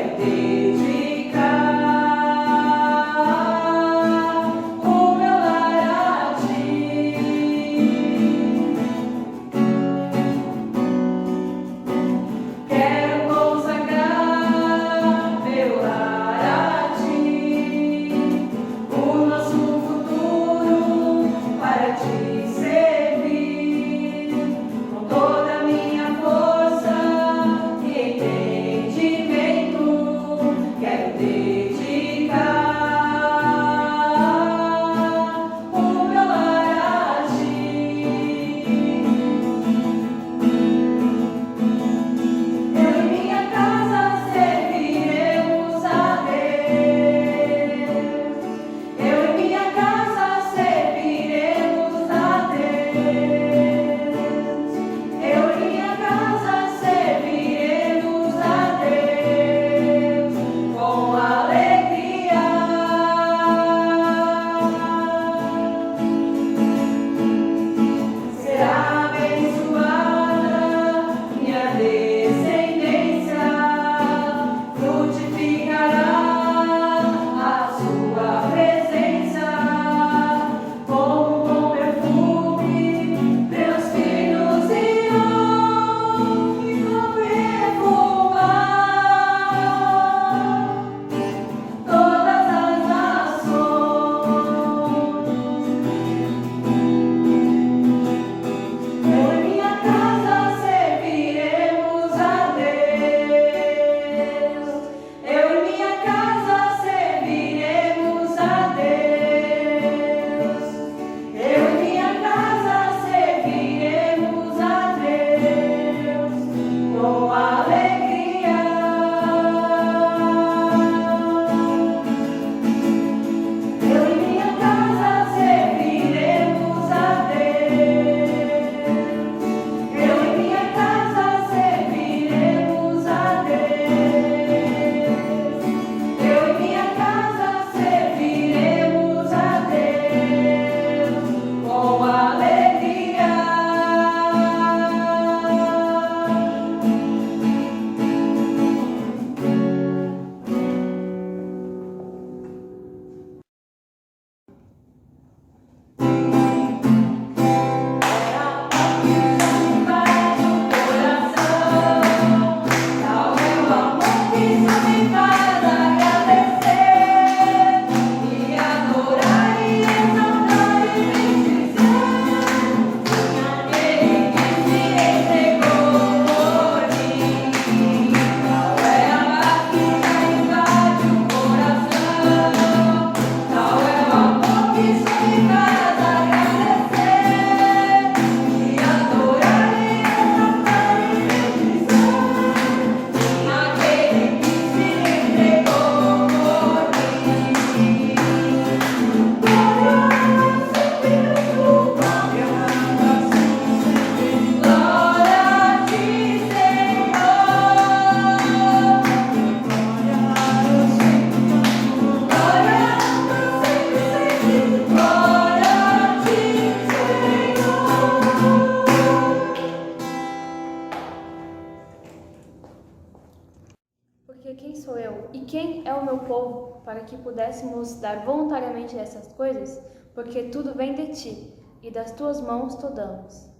é o meu povo, para que pudéssemos dar voluntariamente essas coisas, porque tudo vem de ti, e das tuas mãos te damos.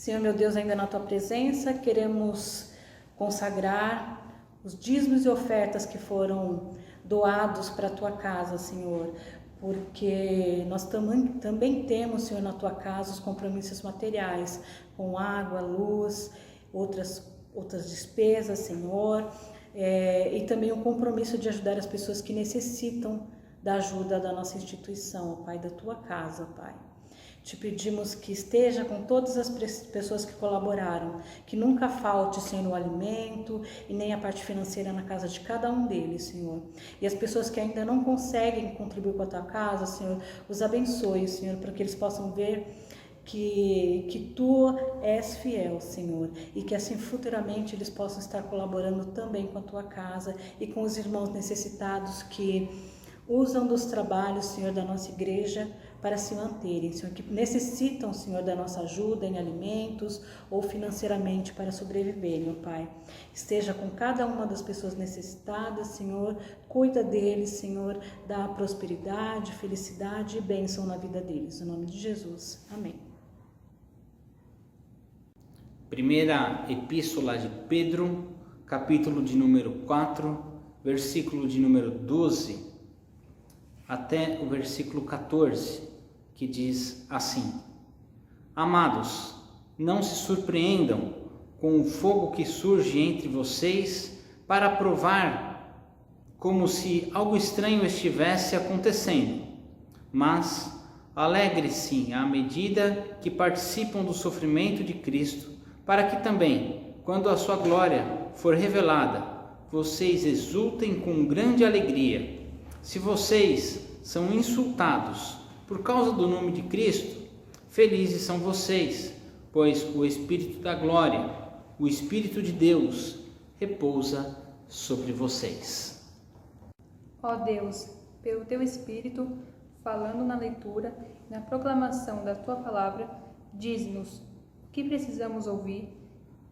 Senhor, meu Deus, ainda na tua presença, queremos consagrar os dízimos e ofertas que foram doados para a tua casa, Senhor, porque nós também temos, Senhor, na tua casa os compromissos materiais, com água, luz, outras despesas, Senhor. e também o compromisso de ajudar as pessoas que necessitam da ajuda da nossa instituição, ó Pai, da Tua casa, ó Pai. Te pedimos que esteja com todas as pessoas que colaboraram, que nunca falte, Senhor, o alimento e nem a parte financeira na casa de cada um deles, Senhor. E as pessoas que ainda não conseguem contribuir com a Tua casa, Senhor, os abençoe, Senhor, para que eles possam ver que Tu és fiel, Senhor, e que assim futuramente eles possam estar colaborando também com a Tua casa e com os irmãos necessitados que usam dos trabalhos, Senhor, da nossa igreja para se manterem, Senhor, que necessitam, Senhor, da nossa ajuda em alimentos ou financeiramente para sobreviverem, ó Pai. Esteja com cada uma das pessoas necessitadas, Senhor, cuida deles, Senhor, dá prosperidade, felicidade e bênção na vida deles. No nome de Jesus. Amém.
Primeira Epístola de Pedro, capítulo de número 4, versículo de número 12 até o versículo 14, que diz assim: Amados, não se surpreendam com o fogo que surge entre vocês para provar como se algo estranho estivesse acontecendo, mas alegre-se à medida que participam do sofrimento de Cristo, para que também, quando a sua glória for revelada, vocês exultem com grande alegria. Se vocês são insultados por causa do nome de Cristo, felizes são vocês, pois o Espírito da glória, o Espírito de Deus, repousa sobre vocês.
Ó Deus, pelo Teu Espírito, falando na leitura e na proclamação da Tua palavra, dize-nos o que precisamos ouvir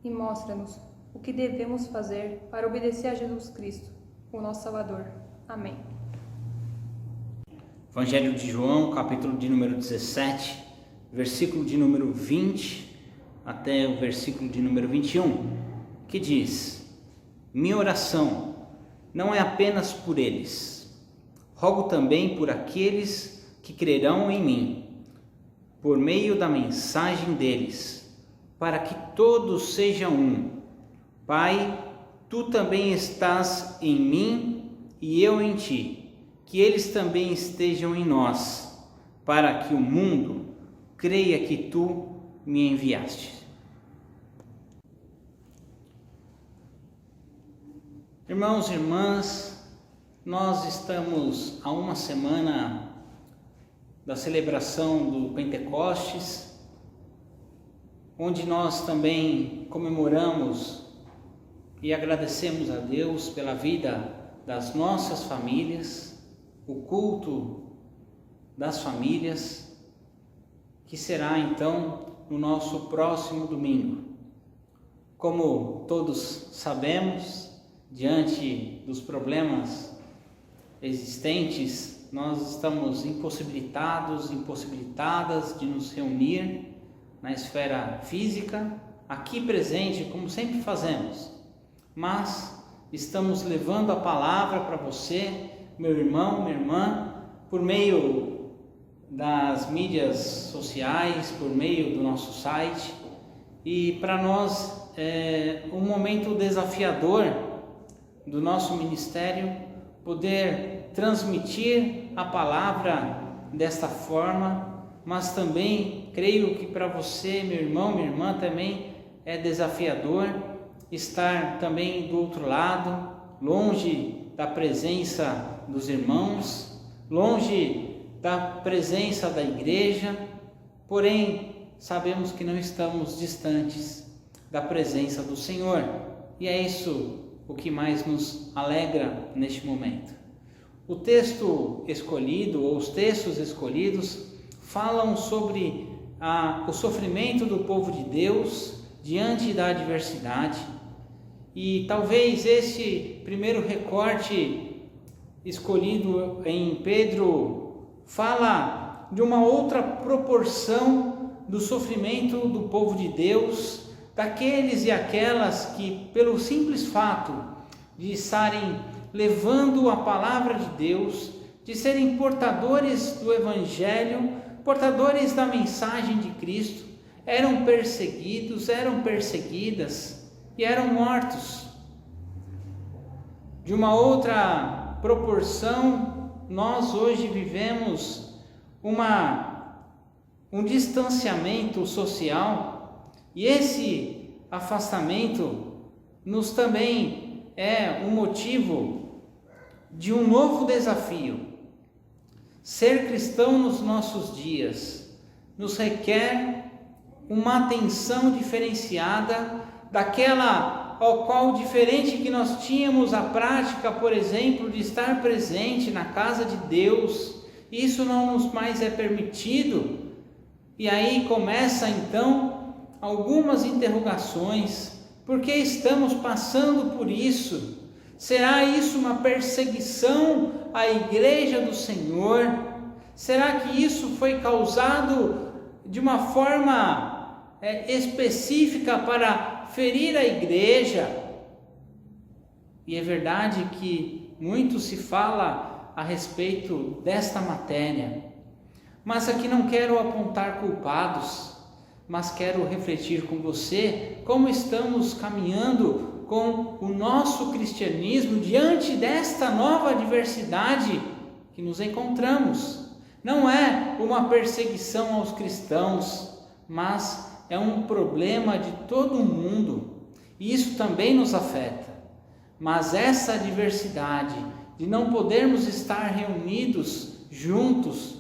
e mostra-nos o que devemos fazer para obedecer a Jesus Cristo, o nosso Salvador. Amém.
Evangelho de João, capítulo de número 17, versículo de número 20 até o versículo de número 21, que diz: Minha oração não é apenas por eles, rogo também por aqueles que crerão em mim, por meio da mensagem deles, para que todos sejam um. Pai, Tu também estás em mim e eu em Ti, que eles também estejam em nós, para que o mundo creia que Tu me enviaste. Irmãos e irmãs, nós estamos a uma semana da celebração do Pentecostes, onde nós também comemoramos e agradecemos a Deus pela vida das nossas famílias, o culto das famílias, que será então no nosso próximo domingo. Como todos sabemos, diante dos problemas existentes, nós estamos impossitadas de nos reunir na esfera física, aqui presente, como sempre fazemos, mas estamos levando a palavra para você, meu irmão, minha irmã, por meio das mídias sociais, por meio do nosso site, e para nós é um momento desafiador do nosso ministério poder transmitir a palavra desta forma, mas também creio que para você, meu irmão, minha irmã, também é desafiador estar também do outro lado, longe da presença dos irmãos, longe da presença da igreja, porém sabemos que não estamos distantes da presença do Senhor, e é isso o que mais nos alegra neste momento. O texto escolhido, ou os textos escolhidos, falam sobre o sofrimento do povo de Deus diante da adversidade, e talvez este primeiro recorte escolhido em Pedro fala de uma outra proporção do sofrimento do povo de Deus, daqueles e aquelas que, pelo simples fato de estarem levando a palavra de Deus, de serem portadores do Evangelho, portadores da mensagem de Cristo, eram perseguidos, eram perseguidas e eram mortos. De uma outra proporção, nós hoje vivemos um distanciamento social, e esse afastamento nos também é um motivo de um novo desafio. Ser cristão nos nossos dias nos requer uma atenção diferenciada daquela ao qual, diferente que nós tínhamos a prática, por exemplo, de estar presente na casa de Deus, isso não nos mais é permitido. E aí começa então algumas interrogações: por que estamos passando por isso? Será isso uma perseguição à igreja do Senhor? Será que isso foi causado de uma forma específica para ferir a igreja? E é verdade que muito se fala a respeito desta matéria, mas aqui não quero apontar culpados, mas quero refletir com você como estamos caminhando com o nosso cristianismo diante desta nova adversidade que nos encontramos. Não é uma perseguição aos cristãos, mas é um problema de todo o mundo, e isso também nos afeta. Mas essa adversidade de não podermos estar reunidos juntos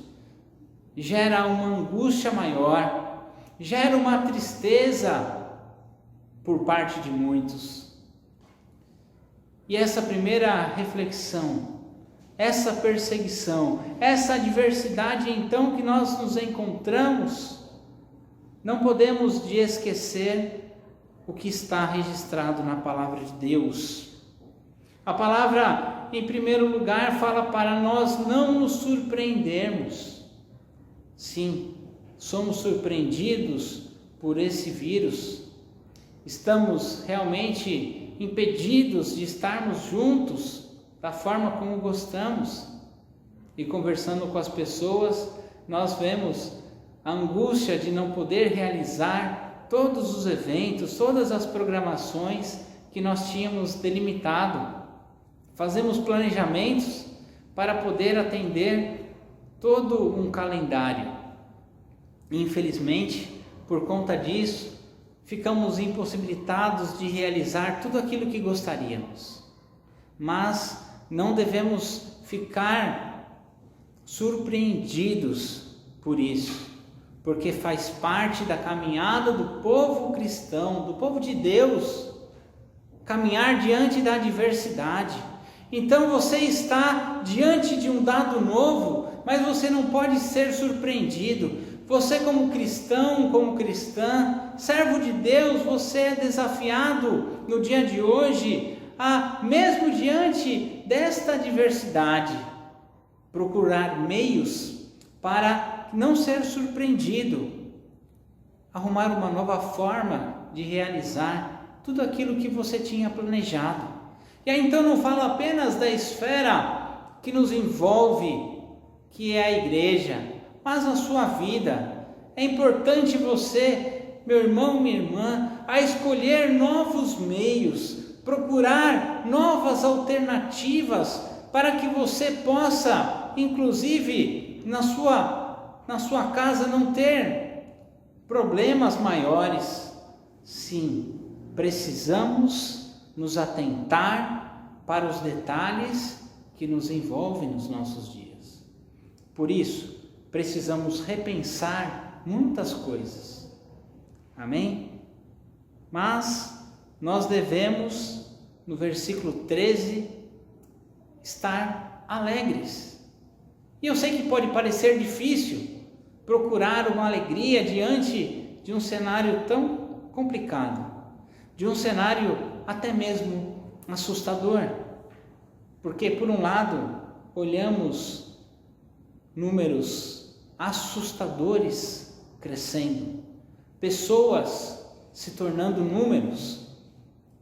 gera uma angústia maior, gera uma tristeza por parte de muitos. E essa primeira reflexão, essa perseguição, essa adversidade então que nós nos encontramos, não podemos de esquecer o que está registrado na palavra de Deus. A palavra, em primeiro lugar, fala para nós não nos surpreendermos. Sim, somos surpreendidos por esse vírus. Estamos realmente impedidos de estarmos juntos da forma como gostamos. E conversando com as pessoas, nós vemos a angústia de não poder realizar todos os eventos, todas as programações que nós tínhamos delimitado. Fazemos planejamentos para poder atender todo um calendário. Infelizmente, por conta disso, ficamos impossibilitados de realizar tudo aquilo que gostaríamos. Mas não devemos ficar surpreendidos por isso, porque faz parte da caminhada do povo cristão, do povo de Deus, caminhar diante da adversidade. Então você está diante de um dado novo, mas você não pode ser surpreendido. Você, como cristão, como cristã, servo de Deus, você é desafiado no dia de hoje a, mesmo diante desta adversidade, procurar meios para não ser surpreendido, arrumar uma nova forma de realizar tudo aquilo que você tinha planejado. E aí então não falo apenas da esfera que nos envolve, que é a igreja, mas na sua vida. É importante você, meu irmão, minha irmã, a escolher novos meios, procurar novas alternativas para que você possa, inclusive, na sua casa não ter problemas maiores. Sim, precisamos nos atentar para os detalhes que nos envolvem nos nossos dias. Por isso, precisamos repensar muitas coisas. Amém? Mas nós devemos, no versículo 13, estar alegres. E eu sei que pode parecer difícil procurar uma alegria diante de um cenário tão complicado, de um cenário até mesmo assustador, porque por um lado olhamos números assustadores crescendo, pessoas se tornando números.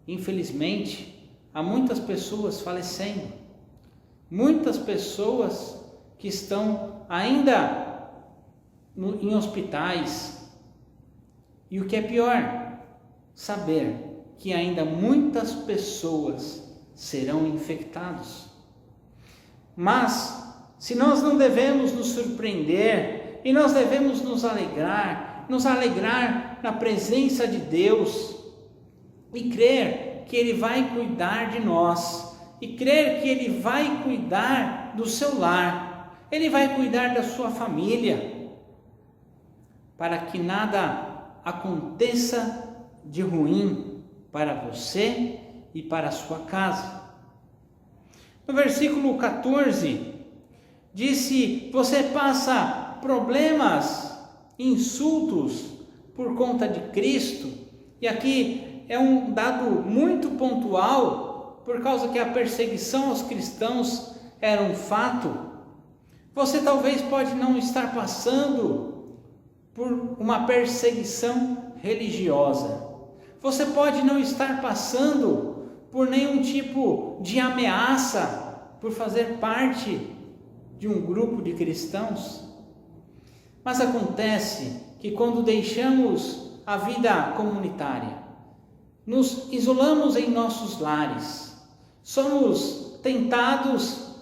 Infelizmente, há muitas pessoas falecendo, muitas pessoas que estão ainda em hospitais. E o que é pior, saber que ainda muitas pessoas serão infectados. Mas, se nós não devemos nos surpreender e nós devemos nos alegrar na presença de Deus e crer que Ele vai cuidar de nós e crer que Ele vai cuidar do seu lar, Ele vai cuidar da sua família, para que nada aconteça de ruim para você e para a sua casa. No versículo 14, disse: você passa problemas, insultos por conta de Cristo, e aqui é um dado muito pontual, por causa que a perseguição aos cristãos era um fato. Você talvez pode não estar passando por uma perseguição religiosa, você pode não estar passando por nenhum tipo de ameaça por fazer parte de um grupo de cristãos, mas acontece que quando deixamos a vida comunitária, nos isolamos em nossos lares, somos tentados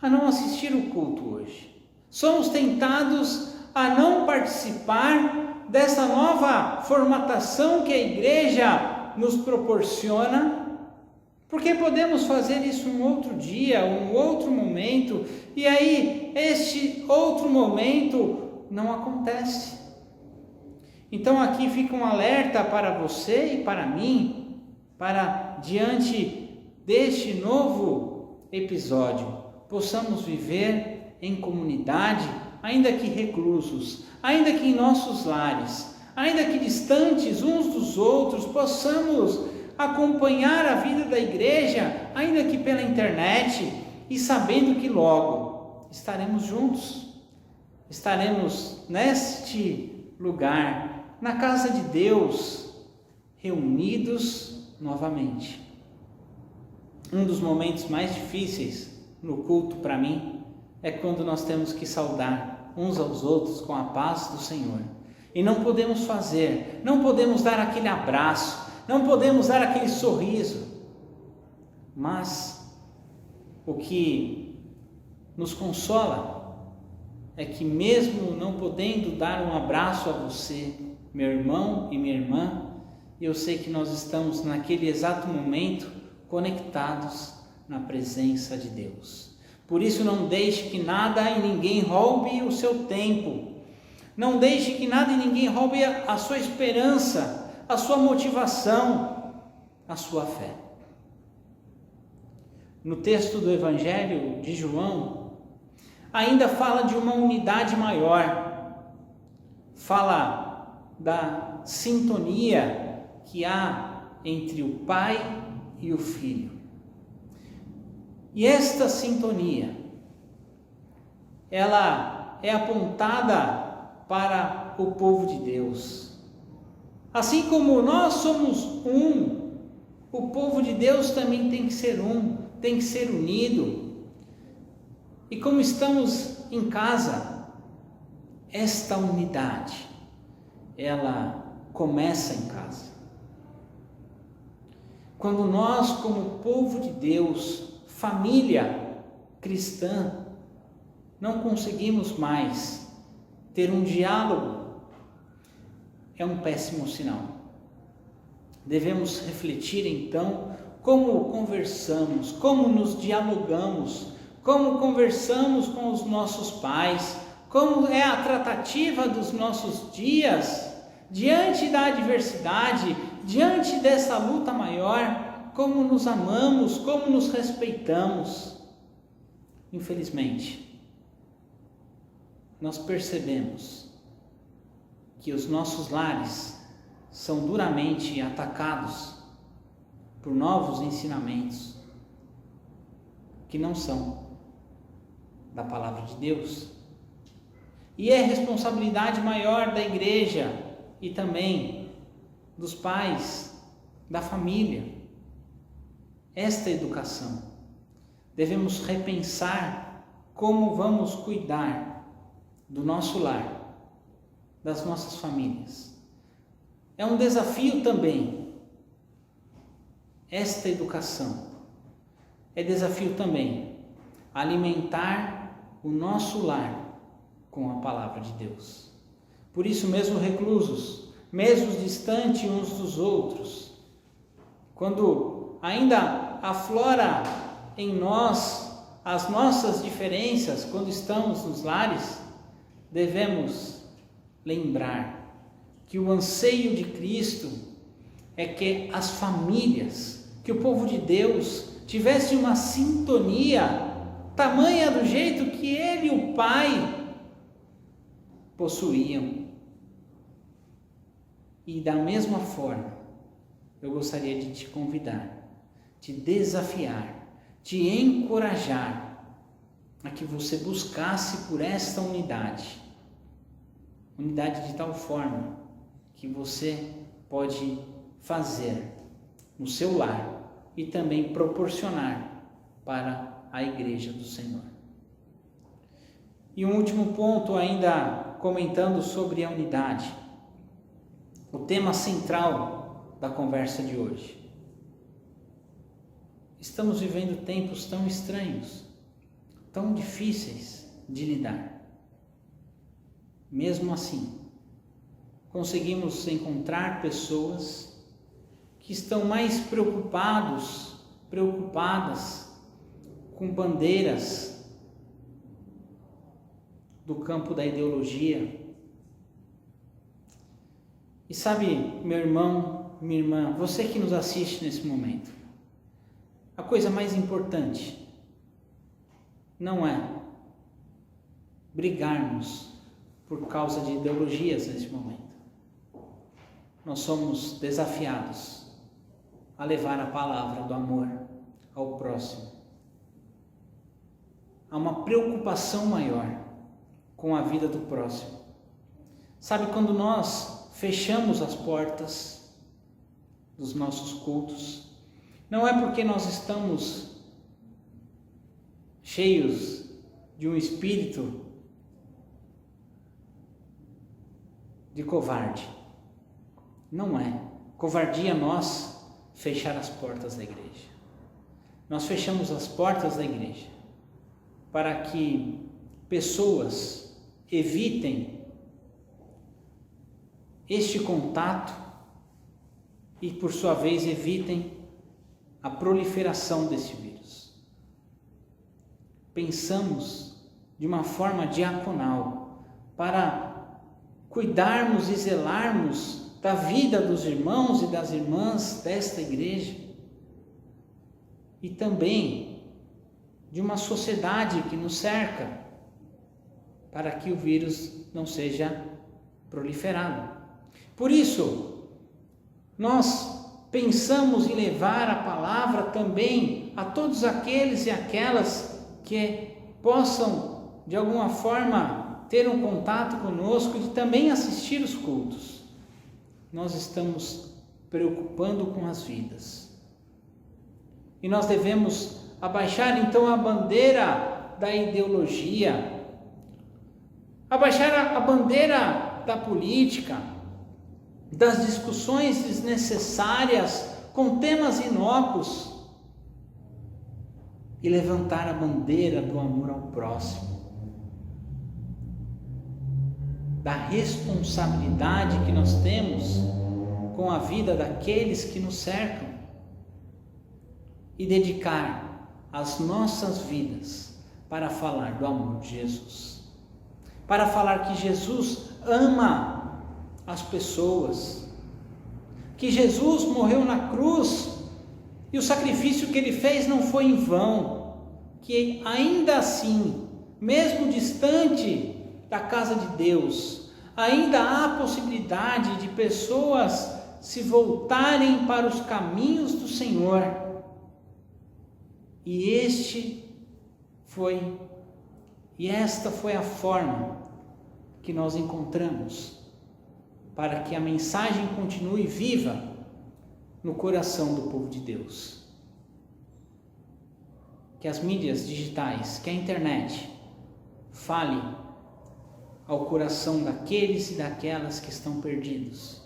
a não assistir o culto hoje, somos tentados a não participar dessa nova formatação que a igreja nos proporciona, porque podemos fazer isso um outro dia, um outro momento, e aí este outro momento não acontece. Então aqui fica um alerta para você e para mim, para diante deste novo episódio, possamos viver em comunidade, ainda que reclusos, ainda que em nossos lares, ainda que distantes uns dos outros, possamos acompanhar a vida da igreja, ainda que pela internet, e sabendo que logo estaremos juntos, estaremos neste lugar, na casa de Deus, reunidos novamente. Um dos momentos mais difíceis no culto para mim é quando nós temos que saudar uns aos outros com a paz do Senhor. E não podemos fazer, não podemos dar aquele abraço, não podemos dar aquele sorriso, mas o que nos consola é que mesmo não podendo dar um abraço a você, meu irmão e minha irmã, eu sei que nós estamos naquele exato momento conectados na presença de Deus. Por isso não deixe que nada e ninguém roube o seu tempo, não deixe que nada e ninguém roube a sua esperança, a sua motivação, a sua fé. No texto do Evangelho de João, ainda fala de uma unidade maior, fala da sintonia que há entre o Pai e o Filho. E esta sintonia, ela é apontada para o povo de Deus. Assim como nós somos um, o povo de Deus também tem que ser um, tem que ser unido. E como estamos em casa, esta unidade, ela começa em casa. Quando nós, como povo de Deus, família cristã, não conseguimos mais ter um diálogo, é um péssimo sinal. Devemos refletir então como conversamos, como nos dialogamos, como conversamos com os nossos pais, como é a tratativa dos nossos dias, diante da adversidade, diante dessa luta maior, como nos amamos, como nos respeitamos. Infelizmente, nós percebemos que os nossos lares são duramente atacados por novos ensinamentos que não são da palavra de Deus. E é responsabilidade maior da igreja e também dos pais, da família, esta educação. Devemos repensar como vamos cuidar do nosso lar, das nossas famílias. É um desafio também esta educação, é desafio também alimentar o nosso lar com a palavra de Deus. Por isso, mesmo reclusos, mesmo distantes uns dos outros, quando ainda aflora em nós as nossas diferenças, quando estamos nos lares, devemos lembrar que o anseio de Cristo é que as famílias, que o povo de Deus tivesse uma sintonia tamanha do jeito que Ele e o Pai possuíam. E da mesma forma, eu gostaria de te convidar, te desafiar, te encorajar a que você buscasse por esta unidade de tal forma que você pode fazer no seu lar e também proporcionar para a igreja do Senhor. E um último ponto, ainda comentando sobre a unidade, o tema central da conversa de hoje. Estamos vivendo tempos tão estranhos, tão difíceis de lidar. Mesmo assim, conseguimos encontrar pessoas que estão mais preocupadas com bandeiras do campo da ideologia. E sabe, meu irmão, minha irmã, você que nos assiste nesse momento, a coisa mais importante não é brigarmos por causa de ideologias nesse momento. Nós somos desafiados a levar a palavra do amor ao próximo. Há uma preocupação maior com a vida do próximo. Sabe, quando nós fechamos as portas dos nossos cultos, não é porque nós estamos cheios de um espírito de covarde. Não é. Covardia nós fechar as portas da igreja. Nós fechamos as portas da igreja para que pessoas evitem este contato e, por sua vez, evitem a proliferação desse vírus. Pensamos de uma forma diaconal para cuidarmos e zelarmos da vida dos irmãos e das irmãs desta igreja e também de uma sociedade que nos cerca para que o vírus não seja proliferado. Por isso, nós pensamos em levar a palavra também a todos aqueles e aquelas que possam, de alguma forma, ter um contato conosco e também assistir os cultos. Nós estamos preocupando com as vidas. E nós devemos abaixar então a bandeira da ideologia, abaixar a bandeira da política, das discussões desnecessárias com temas inócuos e levantar a bandeira do amor ao próximo, da responsabilidade que nós temos com a vida daqueles que nos cercam e dedicar as nossas vidas para falar do amor de Jesus, para falar que Jesus ama as pessoas, que Jesus morreu na cruz e o sacrifício que Ele fez não foi em vão, que ainda assim, mesmo distante da casa de Deus, ainda há possibilidade de pessoas se voltarem para os caminhos do Senhor. E esta foi a forma que nós encontramos para que a mensagem continue viva no coração do povo de Deus. Que as mídias digitais, que a internet fale ao coração daqueles e daquelas que estão perdidas.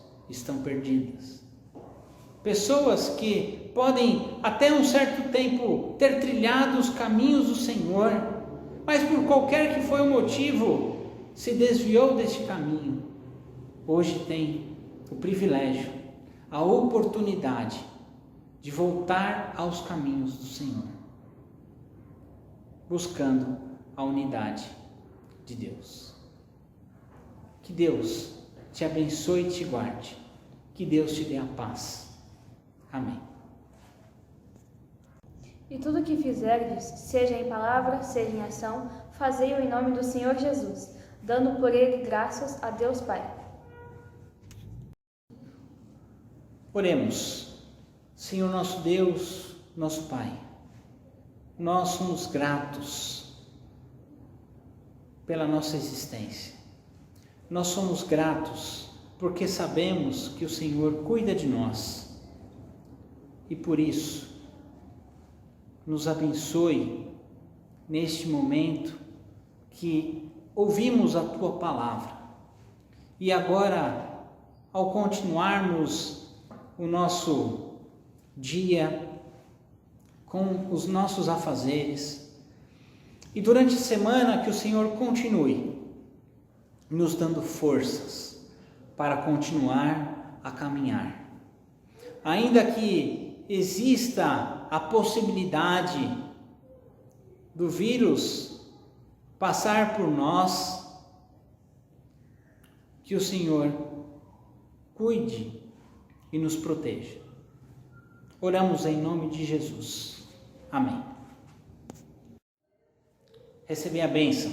Pessoas que podem até um certo tempo ter trilhado os caminhos do Senhor, mas por qualquer que foi o motivo, se desviou deste caminho. Hoje tem o privilégio, a oportunidade de voltar aos caminhos do Senhor, buscando a unidade de Deus. Que Deus te abençoe e te guarde. Que Deus te dê a paz. Amém.
E tudo que fizerdes, seja em palavra, seja em ação, fazei-o em nome do Senhor Jesus, dando por ele graças a Deus Pai.
Oremos. Senhor nosso Deus, nosso Pai, nós somos gratos pela nossa existência. Nós somos gratos porque sabemos que o Senhor cuida de nós e por isso nos abençoe neste momento que ouvimos a Tua palavra e agora, ao continuarmos o nosso dia com os nossos afazeres e durante a semana que o Senhor continue nos dando forças para continuar a caminhar. Ainda que exista a possibilidade do vírus passar por nós, que o Senhor cuide e nos proteja. Oramos em nome de Jesus. Amém. Receber a bênção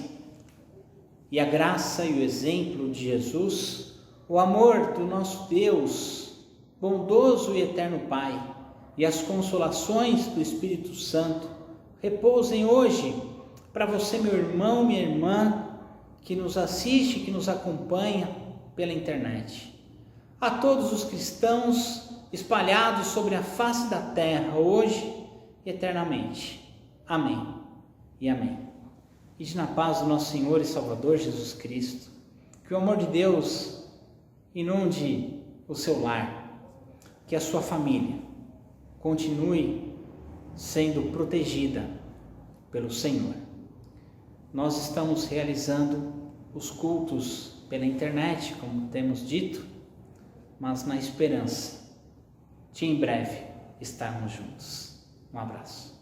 e a graça e o exemplo de Jesus, o amor do nosso Deus, bondoso e eterno Pai, e as consolações do Espírito Santo repousem hoje para você, meu irmão, minha irmã, que nos assiste, que nos acompanha pela internet. A todos os cristãos espalhados sobre a face da terra, hoje e eternamente. Amém e amém. Ide na paz do nosso Senhor e Salvador Jesus Cristo. Que o amor de Deus inunde o seu lar. Que a sua família continue sendo protegida pelo Senhor. Nós estamos realizando os cultos pela internet, como temos dito, mas na esperança de em breve estarmos juntos. Um abraço.